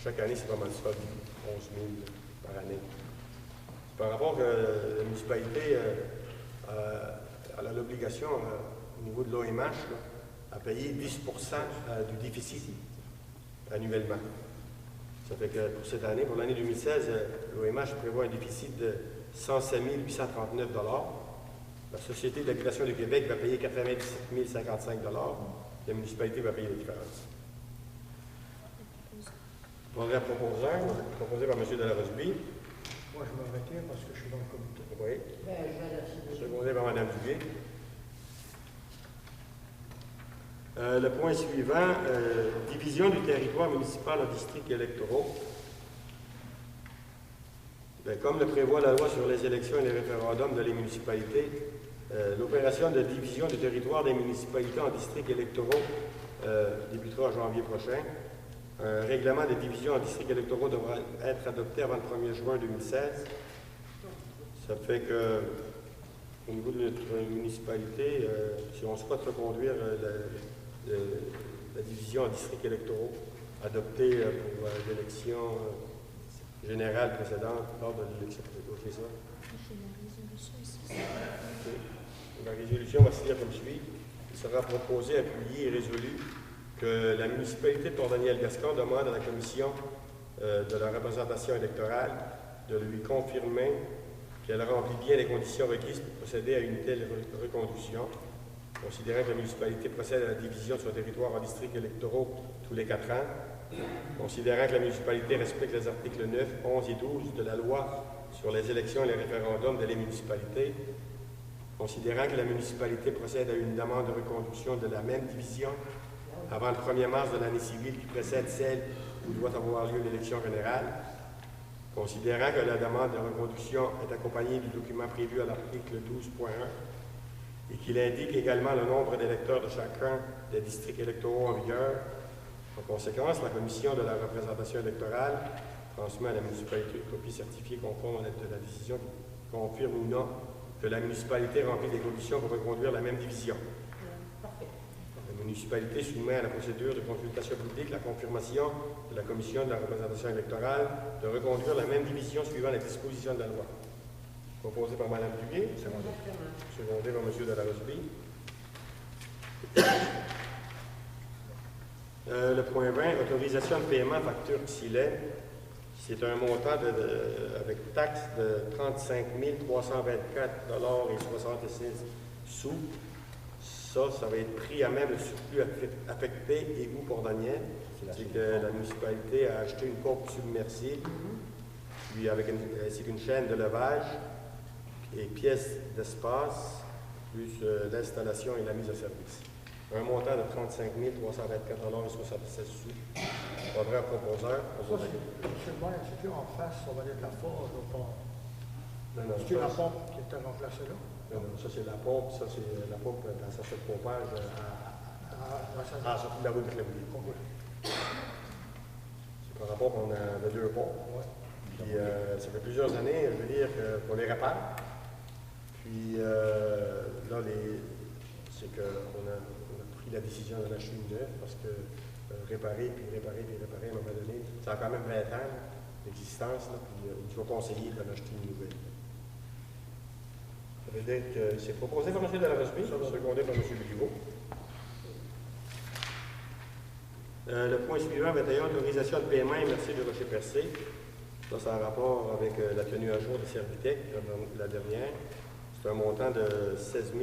Chaque année, c'est pas mal ça, 11 000 par année. Par rapport que la municipalité elle a l'obligation, au niveau de l'OMH, à payer 10 du déficit annuellement. Ça fait que pour cette année, pour l'année 2016, l'OMH prévoit un déficit de 107 839 $. La Société d'habitation du Québec va payer 97 055 $. La municipalité va payer la différence. Prendrait un proposeur, proposé par M. Delarosby. Moi, je me retire parce que je suis dans le comité. Oui. Ben, je vais là-dessus. Secondé par Mme Duguay. Le point suivant, division du territoire municipal en districts électoraux. Bien, comme le prévoit la loi sur les élections et les référendums de les municipalités, l'opération de division du territoire des municipalités en districts électoraux débutera en janvier prochain. Un règlement de division en districts électoraux devra être adopté avant le 1er juin 2016. Ça fait que, au niveau de notre municipalité, si on souhaite reconduire la division en districts électoraux adoptée pour l'élection générale précédente, lors de l'élection, c'est ça? J'ai la résolution ici. Okay. La résolution va se lire comme suit. Il sera proposé, appuyé et résolu que la municipalité de Port-Daniel-Gascon demande à la commission de la représentation électorale de lui confirmer qu'elle remplit bien les conditions requises pour procéder à une telle reconduction, considérant que la municipalité procède à la division de son territoire en districts électoraux tous les 4 ans, considérant que la municipalité respecte les articles 9, 11 et 12 de la loi sur les élections et les référendums de les municipalités, considérant que la municipalité procède à une demande de reconduction de la même division avant le 1er mars de l'année civile qui précède celle où doit avoir lieu l'élection générale, considérant que la demande de reconduction est accompagnée du document prévu à l'article 12.1 et qu'il indique également le nombre d'électeurs de chacun des districts électoraux en vigueur. En conséquence, la commission de la représentation électorale transmet à la municipalité une copie certifiée conforme à de la décision qui confirme ou non que la municipalité remplit les conditions pour reconduire la même division. Parfait. La municipalité soumet à la procédure de consultation publique la confirmation de la commission de la représentation électorale de reconduire la même division suivant les dispositions de la loi. Proposé par Mme Duguay, secondé par M. Delarosby. Le point 20, autorisation de paiement facture Silet. C'est un montant avec taxe de 35 324,66 $. Ça va être pris à même le surplus affecté égout Port-Daniel. C'est que la municipalité a acheté une pompe submersible, puis ainsi qu'une chaîne de levage et pièces d'espace, plus l'installation et la mise en service. Un montant de 35 324,66 $. Il faudrait un proposeur. C'est bon, c'est en face, on va dire de la forge au port. Non, C'est la pompe qui était remplacée là? Non, ça c'est la pompe, ça c'est la pompe dans sa sortie de pompage à la sortie de la route de Clémery. C'est par rapport qu'on a deux pompes. Puis ça fait plusieurs années, je veux dire, qu'on les répare. Puis là, c'est qu'on a pris la décision d'en acheter une neuve parce que réparer, à un moment donné, ça a quand même 20 ans d'existence, puis il faut conseiller d'en acheter une nouvelle. Ça veut dire que c'est proposé par M. Delarosby, secondé par M. Bigot. Le point suivant, 21, autorisation de paiement et merci de Rocher-Percé. Ça, c'est en rapport avec la tenue à jour de Servitec, la dernière. C'est un montant de 16 347,42 $.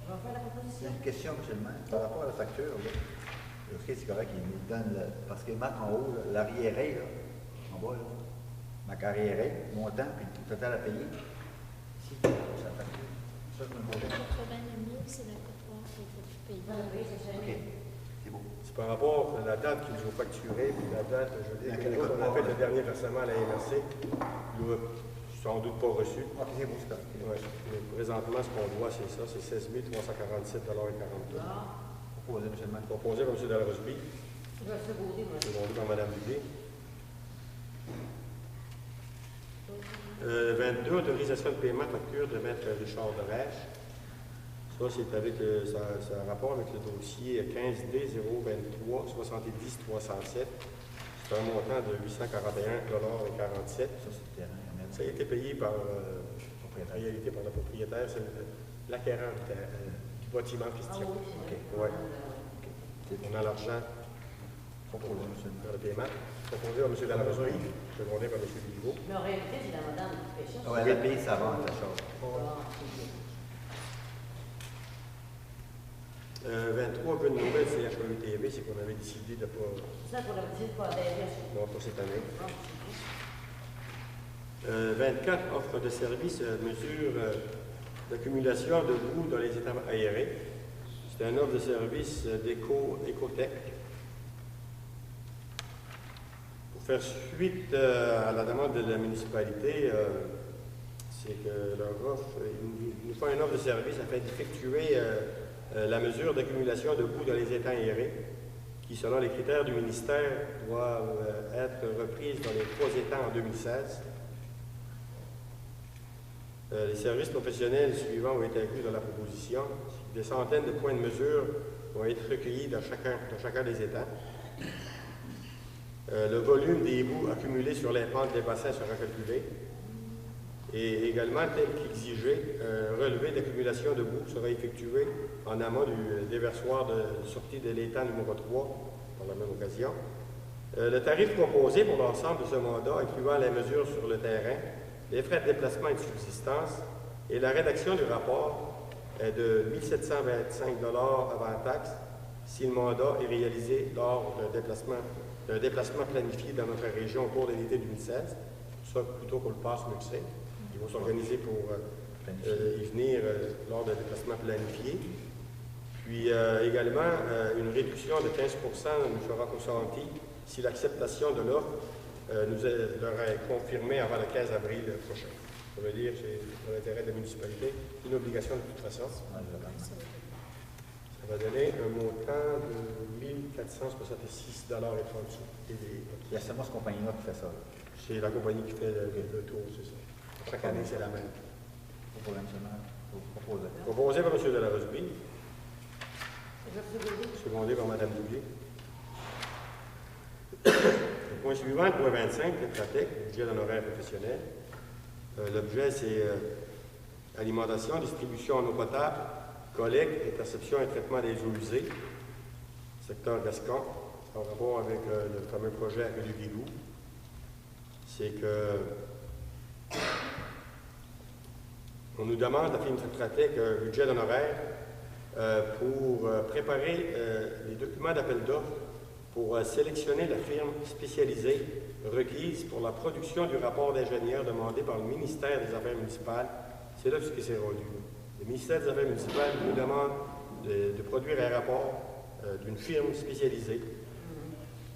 Je vais faire la proposition. Une question, M. le maire. Par rapport à la facture, là, c'est correct, il nous donne, parce qu'il marque en haut, l'arriéré, en bas, là, marque arriéré, montant, puis le total à payer. Ici, c'est la facture. Ça, je me demandais. 89 000, c'est la cotoire qui a été payée. Oui, c'est ça. OK, c'est beau. C'est par rapport à la date qu'ils nous ont facturé, puis la date, je veux dire, nous autres, on a fait le dernier versement à la MRC, il n'a sans doute pas reçu. OK, c'est beau, c'est correct. Ouais. Mais présentement, ce qu'on doit, c'est ça, c'est 16 347,42 $. Proposé, M. le maire. Proposé par M. Delarosby, Je vais se bouder, moi. secondé par Mme Duguay. 22, autorisation de paiement facture de M. Richard Derèche. Ça, c'est avec ça a rapport avec le dossier 15D023 70 307. C'est un montant de 841,47 $. Ça, c'est le terrain. Ça a été payé par, réalité par le propriétaire, c'est l'acquéreur du bâtiment en question. Ah oui, c'est Ouais. OK. On a l'argent Proposé, M. le maire. pour le paiement. Proposé par M. Delarosby, secondé par M. Bigot. Mais en réalité, c'est la madame qui fait ça. Ah ouais, la paye, ça va, la chose. Ah, c'est bien. 23, une nouvelle CHU TV, c'est qu'on avait décidé de ne pas, C'est ça pour la petite, pas adhérer à ce non, pas cette année. Ah, c'est bien. 24, offre de service, mesure d'accumulation de boue dans les états aérés. C'est un offre de service d'Écotech. Pour faire suite à la demande de la municipalité, c'est que leur offre, ils nous font une offre de service afin d'effectuer la mesure d'accumulation de boue dans les étangs aérés, qui, selon les critères du ministère, doivent être reprises dans les 3 étangs en 2016. Les services professionnels suivants ont été inclus dans la proposition. Des centaines de points de mesure vont être recueillis dans chacun des étangs. Le volume des boues accumulées sur les pentes des bassins sera calculé. Et également, tel qu'exigé, un relevé d'accumulation de boue sera effectué en amont du déversoir de sortie de l'étang numéro 3, par la même occasion. Le tarif proposé pour l'ensemble de ce mandat, incluant les mesures sur le terrain, les frais de déplacement et de subsistance, et la rédaction du rapport est de 1 725 $ avant taxe si le mandat est réalisé lors d'un déplacement planifié dans notre région au cours de l'été 2016. Ça, plutôt qu'on le passe, mieux que c'est. Ils vont s'organiser pour y venir lors d'un déplacement planifié. Puis également, une réduction de 15 % nous sera consentie si l'acceptation de l'offre leur est confirmée avant le 15 avril prochain. Ça veut dire que c'est pour l'intérêt de la municipalité, une obligation de toute façon. Ça va donner un montant de 1 466,30 $. Il y a seulement cette compagnie-là qui fait ça. C'est la compagnie qui fait le tour, c'est ça. Chaque année, c'est la même. Pas de problème, M. le maire. Proposé. Proposé par M. Delarosby, Secondé par Mme Duguay. Le point suivant, le point 25, le TRATEC, le budget d'honoraires professionnels. L'objet, c'est alimentation, distribution en eau potable, collecte, interception et traitement des eaux usées, secteur Gascon, en rapport avec le fameux projet à du Guigou. C'est que on nous demande, la firme TRATEC, un budget d'honoraires pour préparer les documents d'appel d'offres pour sélectionner la firme spécialisée requise pour la production du rapport d'ingénieur demandé par le ministère des Affaires municipales. C'est là ce qui s'est rendu. Le ministère des Affaires municipales nous demande de produire un rapport d'une firme spécialisée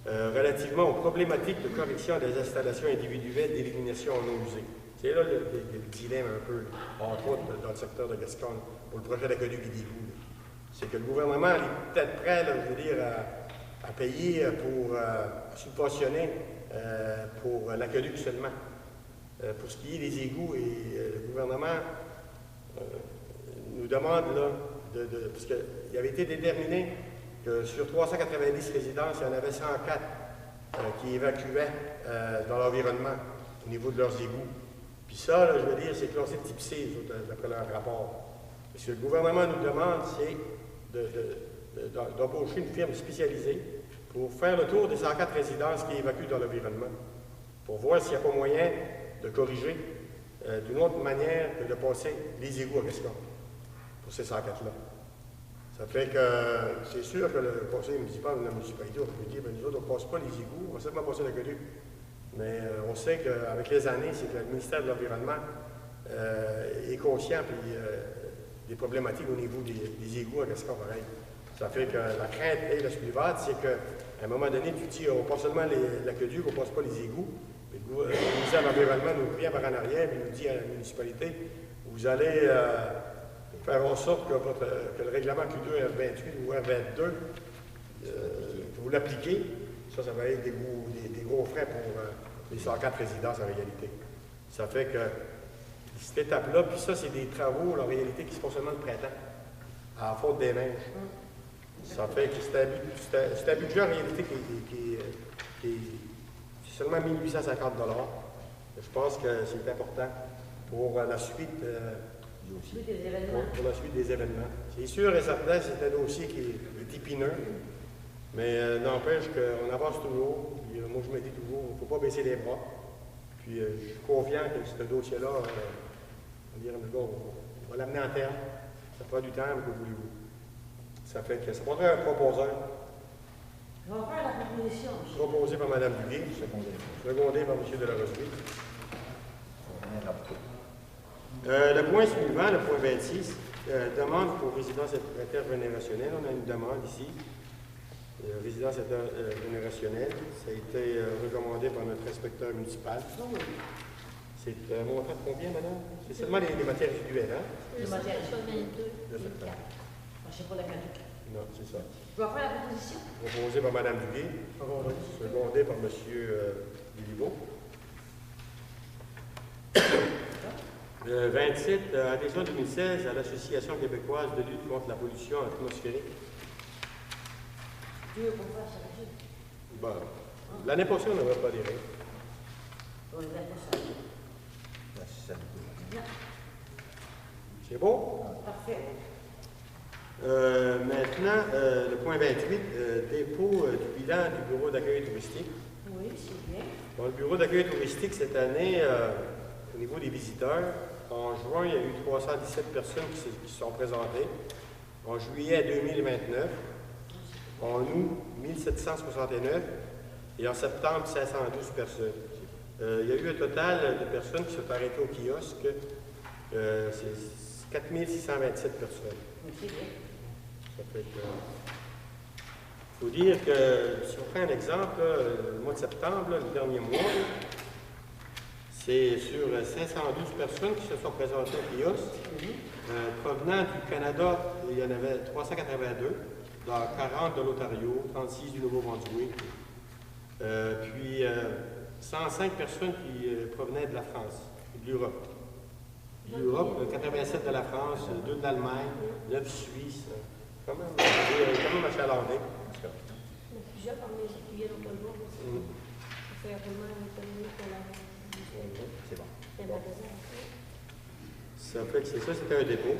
relativement aux problématiques de correction des installations individuelles d'élimination en eau usée. C'est là le dilemme un peu, entre autres, dans le secteur de Gascogne, pour le projet d'aqueduc Guigou. C'est que le gouvernement est peut-être prêt, là, je veux dire, à payer pour subventionner pour l'aqueduc seulement. Pour ce qui est des égouts, et le gouvernement nous demande, là, parce qu'il avait été déterminé que sur 390 résidences, il y en avait 104 qui évacuaient dans l'environnement au niveau de leurs égouts. Puis ça, là, je veux dire, c'est classé type C, d'après leur rapport. Ce que le gouvernement nous demande, c'est d'embaucher une firme spécialisée pour faire le tour des 104 résidences qui évacuent dans l'environnement, pour voir s'il n'y a pas moyen de corriger d'une autre manière que de passer les égouts à Gascon pour ces 104-là. Ça fait que c'est sûr que le conseil municipal de la municipalité aurait pu dire, bien, nous autres, on ne passe pas les égouts, on va seulement passer l'aqueduc. Mais on sait qu'avec les années, c'est que le ministère de l'Environnement est conscient des problématiques au niveau des égouts à Gascon, pareil. Ça fait que la crainte est la suivante, c'est qu'à un moment donné, tu dis, on passe seulement l'aqueduc, on ne passe pas les égouts. Puis le ministère de l'Environnement nous revient par en arrière et nous dit à la municipalité, vous allez faire en sorte que le règlement Q2 R28 ou R22, vous l'appliquez. Ça va être des gros frais pour les 104 résidences en réalité. Ça fait que cette étape-là, puis ça, c'est des travaux en réalité qui se font seulement le printemps, à la faute des neiges. Ça fait que c'est un budget en réalité qui est seulement 1 850 $. Je pense que c'est important pour la suite pour la suite des événements. C'est sûr et certain, c'est un dossier qui est épineux, mais n'empêche qu'on avance toujours. Puis, moi, je me dis toujours, il ne faut pas baisser les bras. Puis, je suis confiant que ce dossier-là, on va l'amener en terme. Ça prend du temps, mais que voulez-vous? Ça fait que ça prendrait un proposeur. On va faire la proposition. Proposé par Mme Duguay, secondé par M. Delarosier. Le point suivant, le point 26, demande pour résidence intergénérationnelle. On a une demande ici. Résidence intergénérationnelle. Ça a été recommandé par notre inspecteur municipal. C'est un montant de combien, madame? C'est seulement les matières résiduelles, hein? Le 22, C'est pas la caduc. Non, c'est ça. Je vais faire la proposition. Proposé par Mme Duguay, secondé par M. Guillibeault. 27, adhésion 2016 à l'Association québécoise de lutte contre la pollution atmosphérique. Dieu pour faire ça, Dieu. Bon, l'année passée, on n'avait pas adhéré. On ne l'a pas ça. C'est bon? Parfait. Maintenant, le point 28, dépôt du bilan du bureau d'accueil touristique. Oui, c'est bien. Dans le bureau d'accueil touristique, cette année, au niveau des visiteurs, en juin, il y a eu 317 personnes qui se sont présentées. En juillet, 2029. En août, 1769. Et en septembre, 512 personnes. Il y a eu un total de personnes qui sont arrêtées au kiosque. C'est 4627 personnes. C'est bien. Ça fait que. Il faut dire que, si on prend un exemple, le mois de septembre, le dernier mois, c'est sur 512 personnes qui se sont présentées au kiosque. Provenant du Canada, il y en avait 382, dans 40 de l'Ontario, 36 du Nouveau-Brunswick, puis 105 personnes qui provenaient de la France, de l'Europe. L'Europe, 87 de la France, 2 de l'Allemagne, 9 Suisse. quand même achalandé. Il y en a plusieurs parmi les écuyers l'autre jour aussi. Ça fait vraiment étonné pour la C'est bon. des magasins. Ça fait que c'est ça, c'était un dépôt.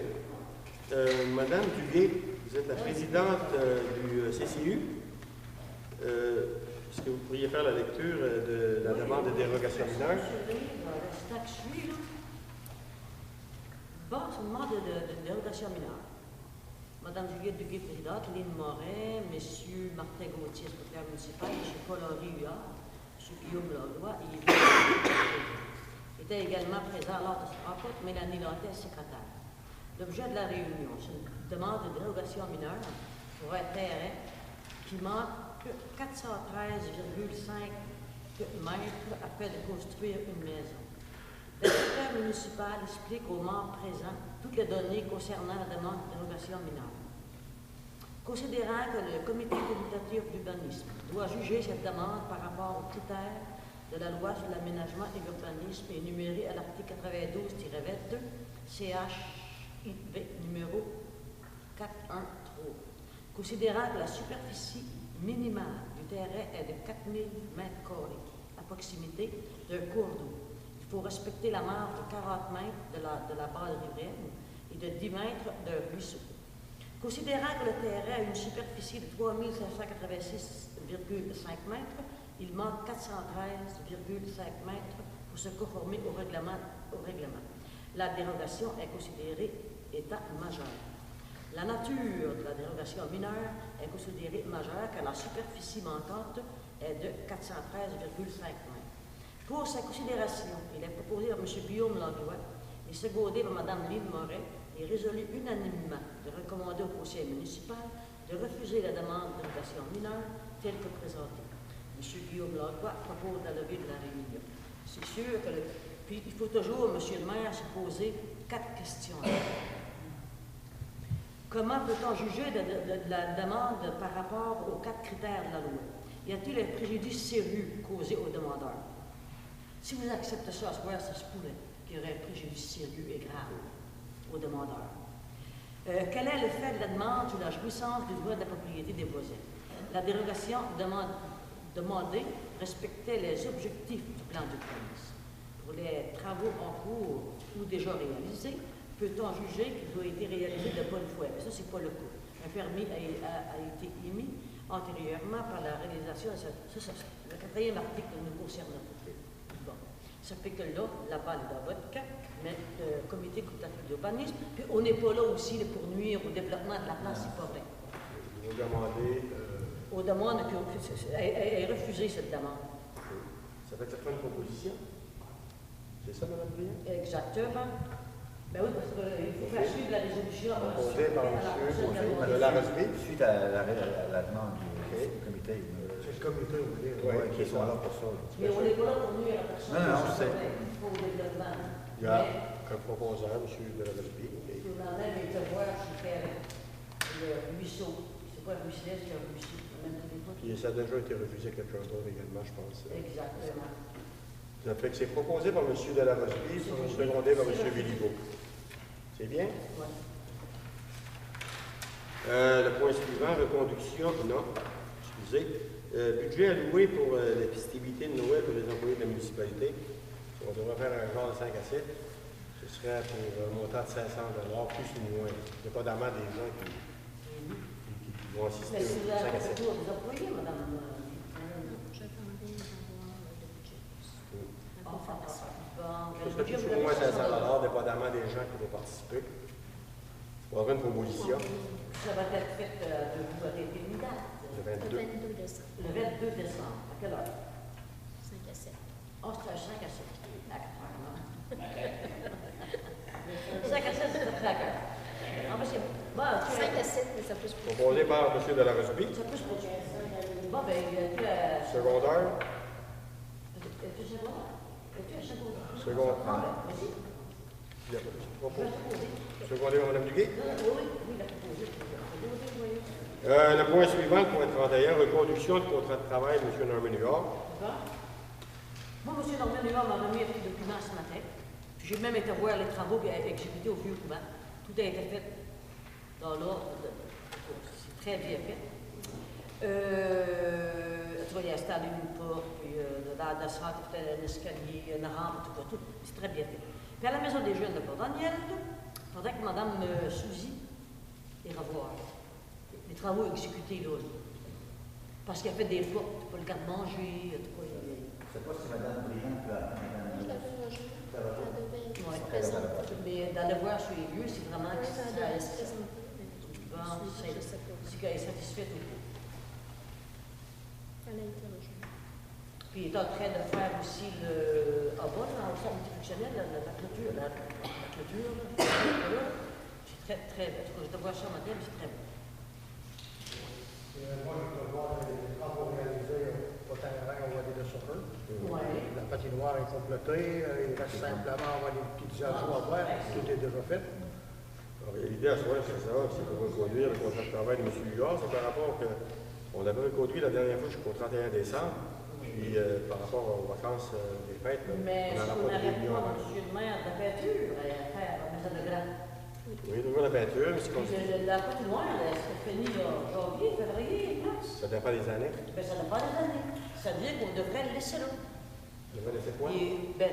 Madame Duguay, vous êtes la présidente du CCU. Est-ce que vous pourriez faire la lecture de la demande de dérogation mineure? C'est là. Bon, c'est une demande de dérogation mineure. Madame Juliette Duguay, présidente, Lynn Morin, Monsieur Martin Gauthier, secrétaire municipal, M. Paul-Henri Huard, M. Guillaume Laudois et Yves était également présent lors de cette rencontre, Mélanie Lantais, secrétaire. L'objet de la réunion, c'est une demande de dérogation mineure pour un terrain qui manque 413,5 mètres afin de construire une maison. Le secrétaire municipal explique aux membres présents toutes les données concernant la demande de dérogation mineure. Considérant que le comité consultatif d'urbanisme doit juger cette demande par rapport aux critères de la loi sur l'aménagement et l'urbanisme énumérée à l'article 92-22 CHIV numéro 413. Considérant que la superficie minimale du terrain est de 4000 m² à proximité d'un cours d'eau, il faut respecter la marge de 40 mètres de la base riveraine et de 10 mètres d'un ruisseau. Considérant que le terrain a une superficie de 3586,5 mètres, il manque 413,5 mètres pour se conformer au règlement. La dérogation est considérée étant majeure. La nature de la dérogation mineure est considérée majeure car la superficie manquante est de 413,5 mètres. Pour sa considération, il est proposé à M. Guillaume Laudois et secondé par Mme Lynn Morin et résolu unanimement de recommander au conseil municipal de refuser la demande de dérogation mineure telle que présentée. M. Guillaume Laudois propose la levée de la réunion. C'est sûr que puis il faut toujours, M. le maire, se poser 4 questions. Comment peut-on juger de la demande par rapport aux 4 critères de la loi? Y a-t-il un préjudice sérieux causé aux demandeurs? Si vous acceptez ça, à ce moment-là, ça se pourrait qu'il y aurait un préjudice sérieux et grave aux demandeurs. Quel est l'effet de la demande sur la jouissance du droit de la propriété des voisins? La dérogation demandée respectait les objectifs du plan d'urbanisme. Pour les travaux en cours ou déjà réalisés, peut-on juger qu'ils ont été réalisés de bonne foi? Mais ça, ce n'est pas le cas. Un permis a été émis antérieurement par la réalisation de le 4e article ne nous concerne pas. Bon. Ça fait que là, la balle est dans votre camp, mais le comité consultatif d'urbanisme, puis on n'est pas là aussi pour nuire au développement de la place, c'est pas vrai. Vous demandez... Aux demandes est refusée cette demande. Ça fait que ça fait une proposition? C'est ça, Mme Briand? Exactement. Ben oui, parce qu'il faut faire suivre la résolution. Proposée par M. de la Rosby. Suite à la demande du comité. C'est le comité, Oui, qui sont là pour ça. Mais on n'est pas là pour nuire à personne. Non, je sais. Il faut au développement. Il y a un proposeur, M. de la Rosby. Il faut même été voir s'il fait le ruisseau. C'est pas un ruisselet, c'est un ruisseau. Puis ça a déjà été refusé quelque chose d'autre également, je pense. Exactement. Ça fait que c'est proposé par M. de la Rosby, secondé par M. Villiveau. C'est bien? Oui. Le point suivant, reconduction, non, excusez. Budget alloué pour les festivités de Noël pour les employés de la municipalité. On devrait faire un genre de 5 à 7. Ce serait pour un montant de 500 $, plus ou moins. Dépendamment des gens qui vont assister Mais si au vous 5 à avez 7. toujours des employés, madame. J'attendais d'avoir le budget. La Bon, confirmation. Ce serait plus ou moins 500 $, dépendamment des gens qui vont participer. On aura une proposition. Ça va être fait de vous arrêter une date. Le Le 22. 22 décembre, Le 22 décembre. À quelle heure? 5 à 7. Oh, c'est un 5 à 7. D'accord, non? 5 à 7, c'est très d'accord. Ah, mais c'est bon. 5 à 7, mais ça peut se poursuivre. Proposé par M. de la Rosby. Ça peut se produire. Bon, ben, tu Secondaire. es-tu secondaire? Es-tu un secondaire? Secondaire. Ah, ben, vas-y. Il y a pas de Je propos. vais te poser. Secondé par Mme Duguay. Oui, il a proposé. Le point suivant, le point 31, reconduction de contrat de travail, M. Norman Huard. Moi, M. Normand Huard m'a remis un petit document ce matin. J'ai même été voir les travaux exécutés au vieux couvent. Tout a été fait dans l'ordre de cours. très bien fait. Tu vas y installer une porte, puis de l'asphalt, un escalier, une rampe, tout. C'est très bien fait. Puis à la maison des jeunes de Port-Daniel, il faudrait que Mme Suzy ait revoir les travaux exécutés là. Parce qu'elle a fait des portes pour le garde-manger, tout quoi. Je ne sais pas si Mme Briand peut attendre. Je l'avais rejoint. Elle devait Ouais. se présenter. Mais d'aller voir sur les lieux, c'est vraiment Oui, que elle devait se présenter. Bon, Je sais pas. c'est qu'elle est satisfaite ou pas. Elle a été rejointe. Puis il est en train de faire aussi le. En bas, dans le centre multifonctionnel, la clôture. La clôture, là. C'est très, très. En tout cas, je dois voir ça matin, mais c'est très bon. Moi, je dois voir les travaux réalisés au terrain au Wadi de Sauveur. Oui. La patinoire est complétée, il reste simplement à avoir les petites ajouts à faire, tout est déjà fait. En réalité, à ce moment c'est ça, c'est pour reconduire le contrat de travail de M. Huard. C'est par rapport qu'on avait reconduit la dernière fois jusqu'au 31 décembre. Puis par rapport aux vacances des fêtes, Mais on est-ce n'en a qu'on pas de n'arrête réunion pas, avant. monsieur le maire, de la peinture à faire à Maison de Grand? Oui, toujours la peinture, mais c'est comme Puis la patinoire, est-ce qu'elle finit en janvier, février, mars? ça dépend des années. Ben, ça n'a pas des années. Ça veut dire qu'on devrait le laisser là. Je vais laisser quoi? Et, ben,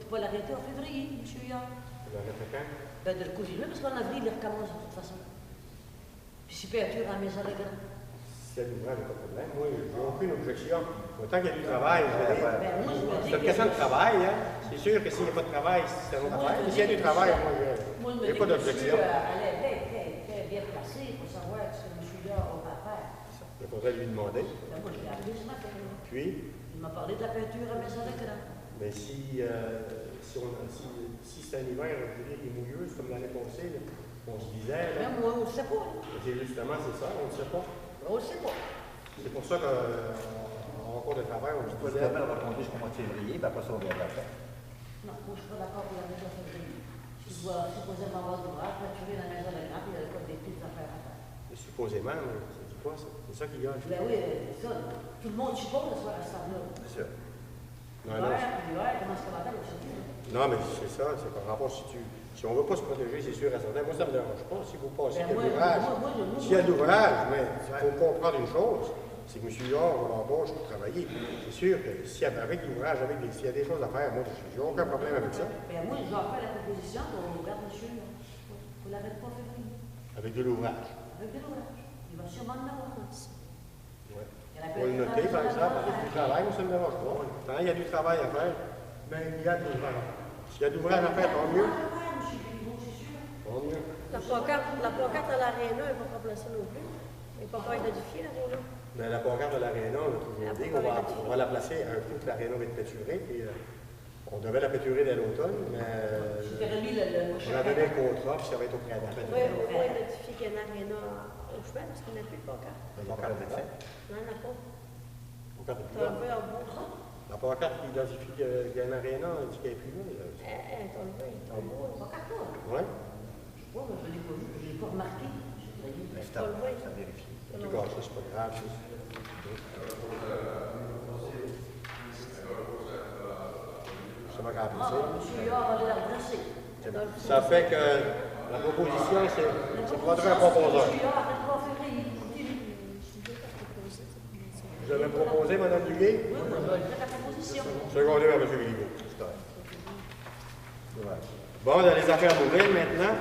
pas l'arrêter en février, monsieur Huard. Je vais arrêter quand? Ben, de le coucher là, parce qu'en avril, il recommence de toute façon. Puis si peinture à la Maison de Grand. Si elle l'ouvrage, il n'y a pas de problème. Moi, je n'ai aucune objection. Autant qu'il y a du travail, je veux dire. Ben, moi, je me dis C'est une question de travail, hein. C'est sûr que s'il n'y a pas de travail, c'est un autre affaire. Mais s'il y a du travail, moi, je n'ai pas d'objection. Elle est très bien placée pour savoir ce que monsieur Huard va faire. Il faudrait lui demander. Ben, moi, je l'ai appelé ce matin. Puis, Il m'a parlé de la peinture à Maison de Grand. mais si c'est un hiver, je veux dire, qui est mouilleux, c'est comme l'année passée, là, on se disait, là, Ben, moi, on ne sait pas. c'est justement, c'est ça, on ne sait pas. On ne sait pas. C'est pour ça qu'en cours de travail, on se Pas disait, le va conduire jusqu'au mois de février, puis après ça, on verra après. Non, moi, je suis pas d'accord pour la Maison de Février. Je dois supposément avoir d'ouvrage, peinturer la Maison de Grand, puis il y a des petites affaires à faire. supposément, mais ça dit quoi, ça? C'est ça qu'il y a. Ben oui, c'est ça. Tout le monde suppose de se faire à ce temps-là. C'est sûr. Non, non, L'hiver, comment ça va faire aussi? non, mais c'est ça, c'est par rapport si on ne veut pas se protéger, c'est sûr à certain. Moi, ça ne me dérange pas. Si vous pensez qu'il y a de l'ouvrage, s'il y a de l'ouvrage, mais il faut comprendre une chose, c'est que M. Huard, on l'embauche pour travailler. C'est sûr que avec l'ouvrage, s'il y a des choses à faire, moi, je n'ai aucun problème avec ça. Ben moi, je vais faire la proposition qu'on garde monsieur. Vous l'arrêtez pas février. Avec de l'ouvrage. Avec de l'ouvrage. Il va sûrement en avoir. Ouais. Il y a la On va le noter, par exemple, avec du travail, moi, ça ne me dérange pas. Tant il y a du travail à faire, Mais il y a de l'ouvrage. s'il y a de l'ouvrage à faire, tant mieux. Tant mieux. La pancarte à l'aréna n'est pas remplacée non plus. Elle n'est pas encore identifiée, l'aréna. Mais la pancarte de l'aréna, on a toujours dit qu'on va la placer un coup que l'aréna va être peinturée, puis on devait la peinturer dès l'automne, mais C'était remis le on a donné un contrat, puis ça va être au printemps. Oui, on va identifier qu'il y a une aréna au chemin parce qu'il n'y a plus de pancarte. La pancarte est faite. Non, il n'y en a pas. La pancarte est plus T'as là. enlevé en bout. La pancarte qui identifie qu'il y a une aréna, elle dit qu'elle n'est plus là. T'as enlevé en bout. Pas qu'à toi. Oui. Je sais pas, mais je ne l'ai pas vu, je ne l'ai pas remarqué. Mais c'est à vérifier. En tout cas, ça, c'est pas grave. Ça va grave. Monsieur Huard va la redresser. Ça fait que la proposition, c'est pour un proposeur. Monsieur Huard arrête pas en février. Vous avez proposé, Mme Duguay? Oui, moi, je vais faire la proposition. Secondé par M. Villigo. C'est correct. Dommage. Bon, dans les affaires nouvelles maintenant,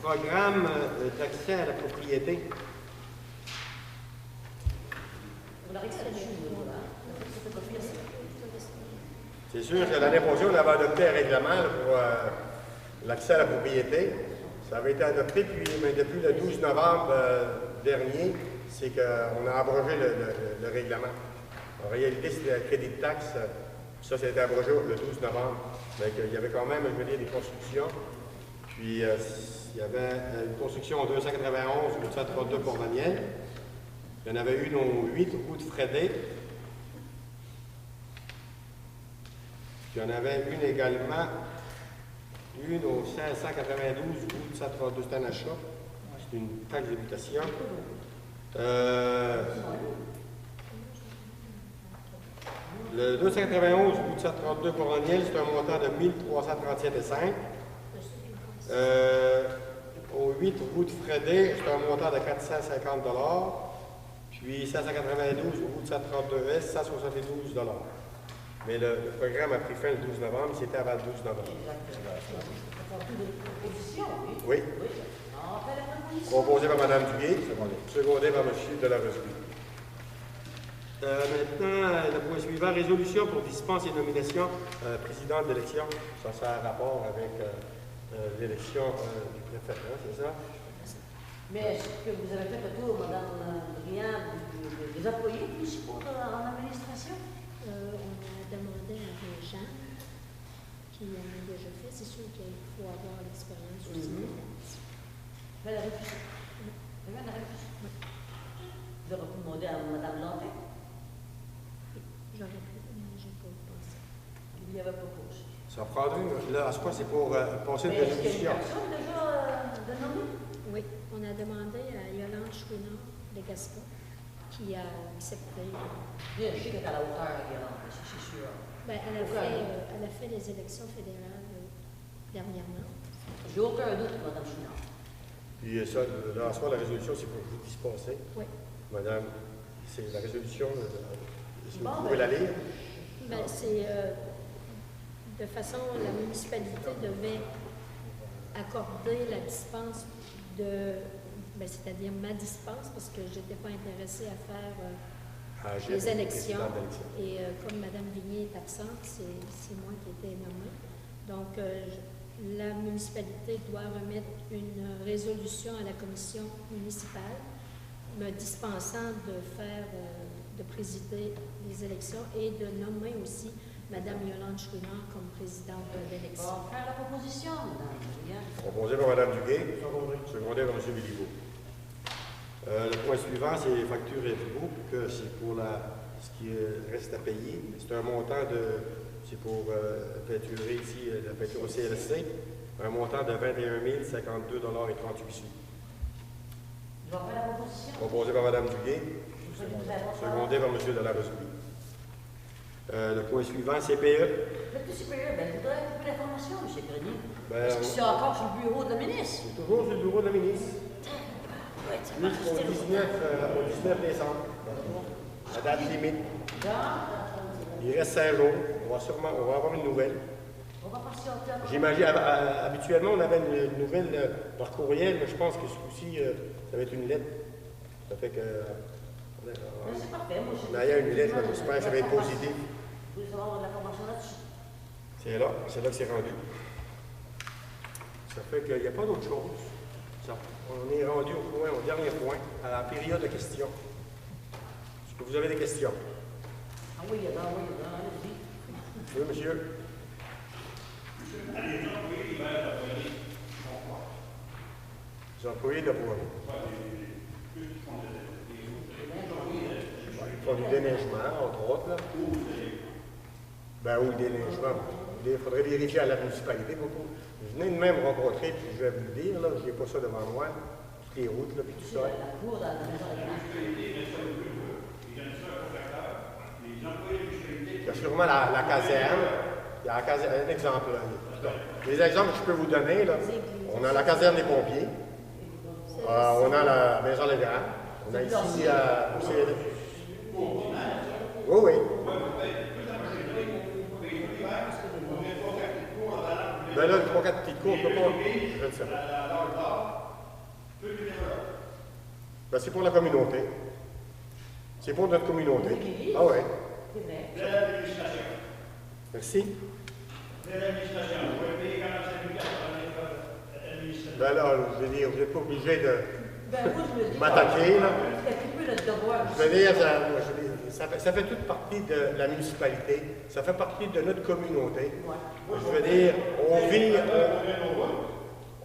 programme d'accès à la propriété. On a réglé là-dessus, hein. Ça fait pas pire, ça. C'est sûr que l'année passée, on avait adopté un règlement là, pour l'accès à la propriété. Ça avait été adopté, mais depuis le 12 novembre dernier, c'est qu'on a abrogé le règlement. En réalité, c'était un crédit de taxe. Ça a été abrogé le 12 novembre. Donc, il y avait quand même, je veux dire, des constructions. Puis, il y avait une construction en 291, 832 Port-Daniel. Il y en avait une aux 8 route de Frédé. Puis, il y en avait une également, une au 592 route 732, c'est un achat. C'est une taxe d'habitation. Le 291 route 732 Port-Daniel, c'est un montant de 1337,5. au 8 route Fredé, c'est un montant de 450 $. Puis 592 route 132S, 172 $. Mais le programme a pris fin le 12 novembre, c'était avant le 12 novembre. Exactement. Ça fait des propositions, oui. Oui. Oui. On fait la proposition. Proposé par Mme Duguay, secondé par M. Delarosby. Maintenant, le point suivant, résolution pour dispense et nomination président de l'élection. Ça, ça a un rapport avec l'élection du préfet, hein, c'est ça? Mais est-ce que vous avez fait le tour, Mme Briand, des employés municipaux en administration? On a demandé à Régent, qui en a déjà fait. C'est sûr qu'il faut avoir l'expérience aussi. Faites la réflexion. Faites la réflexion. Vous aurez pu demander à Mme Lantin. J'aurais pu, mais je n'ai pas pensé. Il y avait proposé. Ça prendrait, là, à ce point, c'est pour passer Mais une est-ce qu'il y a résolution. une personne déjà de nommer? Oui, on a demandé à Yolande Chouinard de Gaspard, qui a accepté. Bien, je sais qu'elle est à la hauteur, Yolande, c'est sûr. Ben, elle a fait les élections fédérales dernièrement. J'ai aucun doute, Mme Chouinard. Puis ça, là, à ce moment, la résolution, c'est pour vous dispenser. Oui. Madame, c'est la résolution, est-ce que Bon, vous pouvez la lire? Ben, c'est de façon, la municipalité devait accorder la dispense c'est-à-dire ma dispense, parce que je n'étais pas intéressée à faire les élections. Et comme Mme Vignier est absente, c'est moi qui ai été nommée. Donc, la municipalité doit remettre une résolution à la commission municipale me dispensant de présider les élections et de nommer aussi Mme Yolande Chouinard comme présidente de l'élection. On va faire la proposition, Mme Briand. Proposé par Mme Duguay, secondé par M. Béliveau. Le point suivant, c'est les factures et que c'est pour ce qui reste à payer. C'est un montant c'est pour peinturer ici, la peinture au CLSC, un montant de 21 052 $ et 38 sous. Je vais faire la proposition. Proposé par Mme Duguay, Vous allez nous avoir secondé par M. Delarosby. Le point suivant, CPE. Le petit CPE, ben, je voudrais un peu d'informations, M. Grenier. Est-ce que c'est encore sur le bureau de la ministre? C'est toujours sur le bureau de la ministre. Ouais, c'est Jusqu'au 19 décembre. La date limite. Il reste 5 jours. On va avoir une nouvelle. On va patienter encore. J'imagine, habituellement, on avait une nouvelle par courriel, mais je pense que ce coup-ci, ça va être une lettre. Ça fait que. Mais c'est parfait, moi. Mais il y a une lettre, j'espère que ça va être positif. Vous voulez savoir de l'information là-dessus? C'est là que c'est rendu. Ça fait qu'il n'y a pas d'autre chose. On est rendu au dernier point, à la période de questions. Est-ce que vous avez des questions? Ah oui, allez-y. Oui, monsieur. Les employés de Bois. Ils font du déneigement, entre autres. Là. Ben oui, le déneigement. Il faudrait vérifier à la municipalité. Vous venez de même rencontrer, puis je vais vous le dire, là, je n'ai pas ça devant moi, toutes les routes, là, puis tout ça. Il y a sûrement la caserne. Il y a un exemple. Là. Les exemples que je peux vous donner, là, on a la caserne des pompiers, on a la maison Legrand, on a ici oui, oui. Ben là, 3-4 petites cours, on peut pas. Je ne sais pas. Ben, c'est pour la communauté. C'est pour notre communauté. Ah ouais. Merci. Ben là, je veux dire, vous n'êtes pas obligé de m'attaquer, là. Je veux dire, ça fait toute partie de la municipalité, ça fait partie de notre communauté. Je veux dire,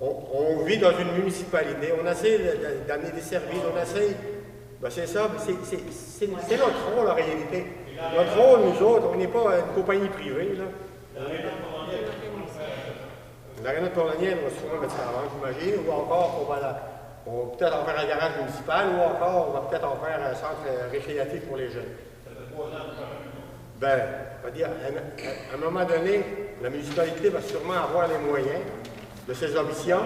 on vit dans une municipalité, on essaie d'amener des services, on essaie, ben c'est ça, c'est notre rôle en réalité. Notre rôle, nous autres, on n'est pas une compagnie privée, là. L'aréna de Port-Daniel, on va sûrement mettre ça avant, j'imagine, ou encore, on va peut-être en faire un garage municipal, ou encore, on va peut-être en faire un centre récréatif pour les jeunes. Ben, on va dire, à un moment donné, la municipalité va sûrement avoir les moyens de ses ambitions,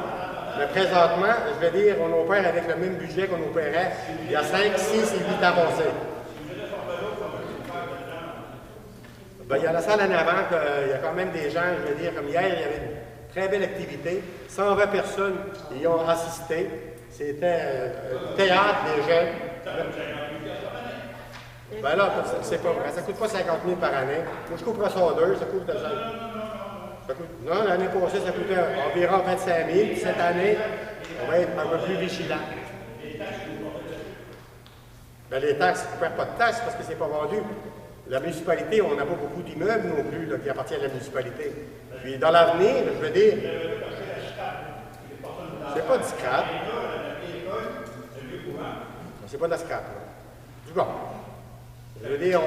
Mais présentement, je vais dire, on opère avec le même budget qu'on opérait il y a 5, 6 et 8 ans passés. Ben, il y a la salle en avant, il y a quand même des gens, je veux dire, comme hier, il y avait une très belle activité. 120 personnes y ont assisté. C'était théâtre des jeunes. Ben là, c'est pas vrai. Ça ne coûte pas 50 000 par année. Moi, je couperais ça en deux, ça coûte... Non, l'année passée, ça coûtait environ 25 000. Puis cette année, on va être un peu plus vigilant. Ben, les taxes, ils ne couvrent pas de taxes parce que c'est pas vendu. La municipalité, on n'a pas beaucoup d'immeubles non plus là, qui appartiennent à la municipalité. Puis dans l'avenir, je veux dire, c'est pas du scrap. C'est pas de la scrap. Du bon. Je veux dire,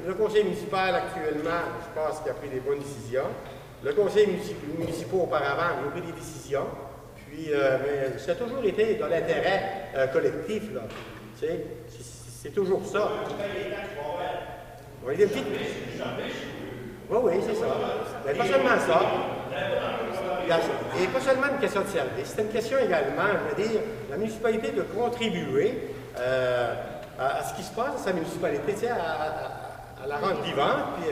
le conseil municipal actuellement, je pense qu'il a pris des bonnes décisions. Le conseil municipal auparavant, il a pris des décisions. Puis, mais ça a toujours été dans l'intérêt collectif, là. Tu sais, c'est toujours ça. Oui, des petites... Oui, c'est ça. Mais pas seulement ça. Et pas seulement une question de service, c'est une question également, je veux dire, la municipalité de contribuer à ce qui se passe dans sa municipalité, tu sais, à la rendre vivante, puis...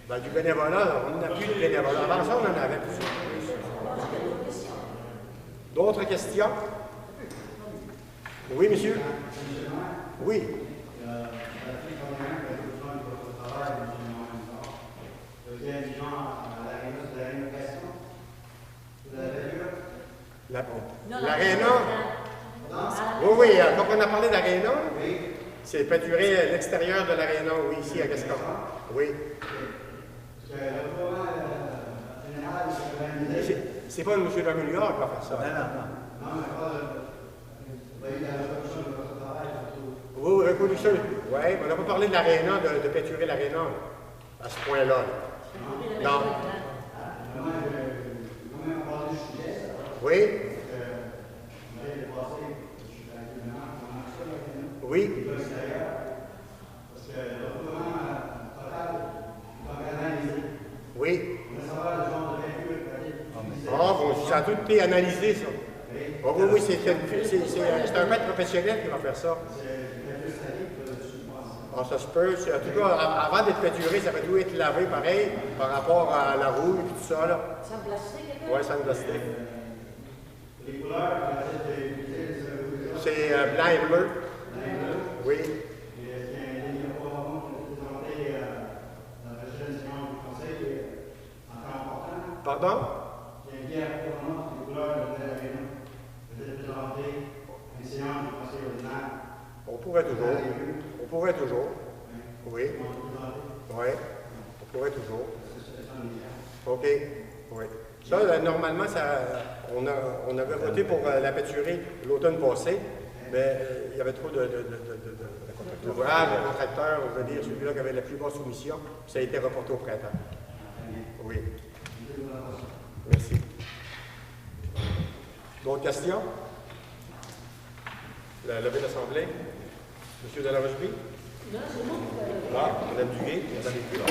ben, du bénévolat, on n'a plus de bénévolat. Avant ça, on en avait plus. D'autres questions? Oui, monsieur? Oui. L'aréna? Oui, quand on a parlé d'aréna, c'est peinturer l'extérieur de l'aréna, oui, ici à Gascon. Oui. C'est pas M. Damouliard qui va faire ça. Non. Oui, reproduction. Oui, mais on n'a pas parlé de l'aréna, de peinturer l'aréna à ce point-là. Non. Oui. Oui. Oui. Ah, bon, ça a tout été analysé, ça. Oh, oui, c'est un maître professionnel qui va faire ça. Ah, ça se peut. En tout cas, avant d'être peinturé, ça va tout être lavé pareil par rapport à la rouille et tout ça. Là. Sandblasté, oui, sandblasté. Les couleurs, c'est blanc et bleu. Oui. Pardon? On pourrait toujours. Oui. Oui. On pourrait toujours. OK. Oui. Ça, normalement, on avait voté pour la peinturer l'automne passé, mais il y avait trop d'ouvrages, de contracteurs, je veux dire, celui-là qui avait la plus basse soumission, puis ça a été reporté au printemps. Oui. Merci. D'autres questions? La levée de l'Assemblée? Monsieur de la Rocheby? Non, c'est moi. Ah, Mme Duguay, vous avez plus.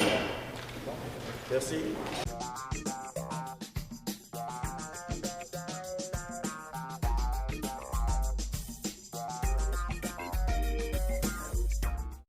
Merci.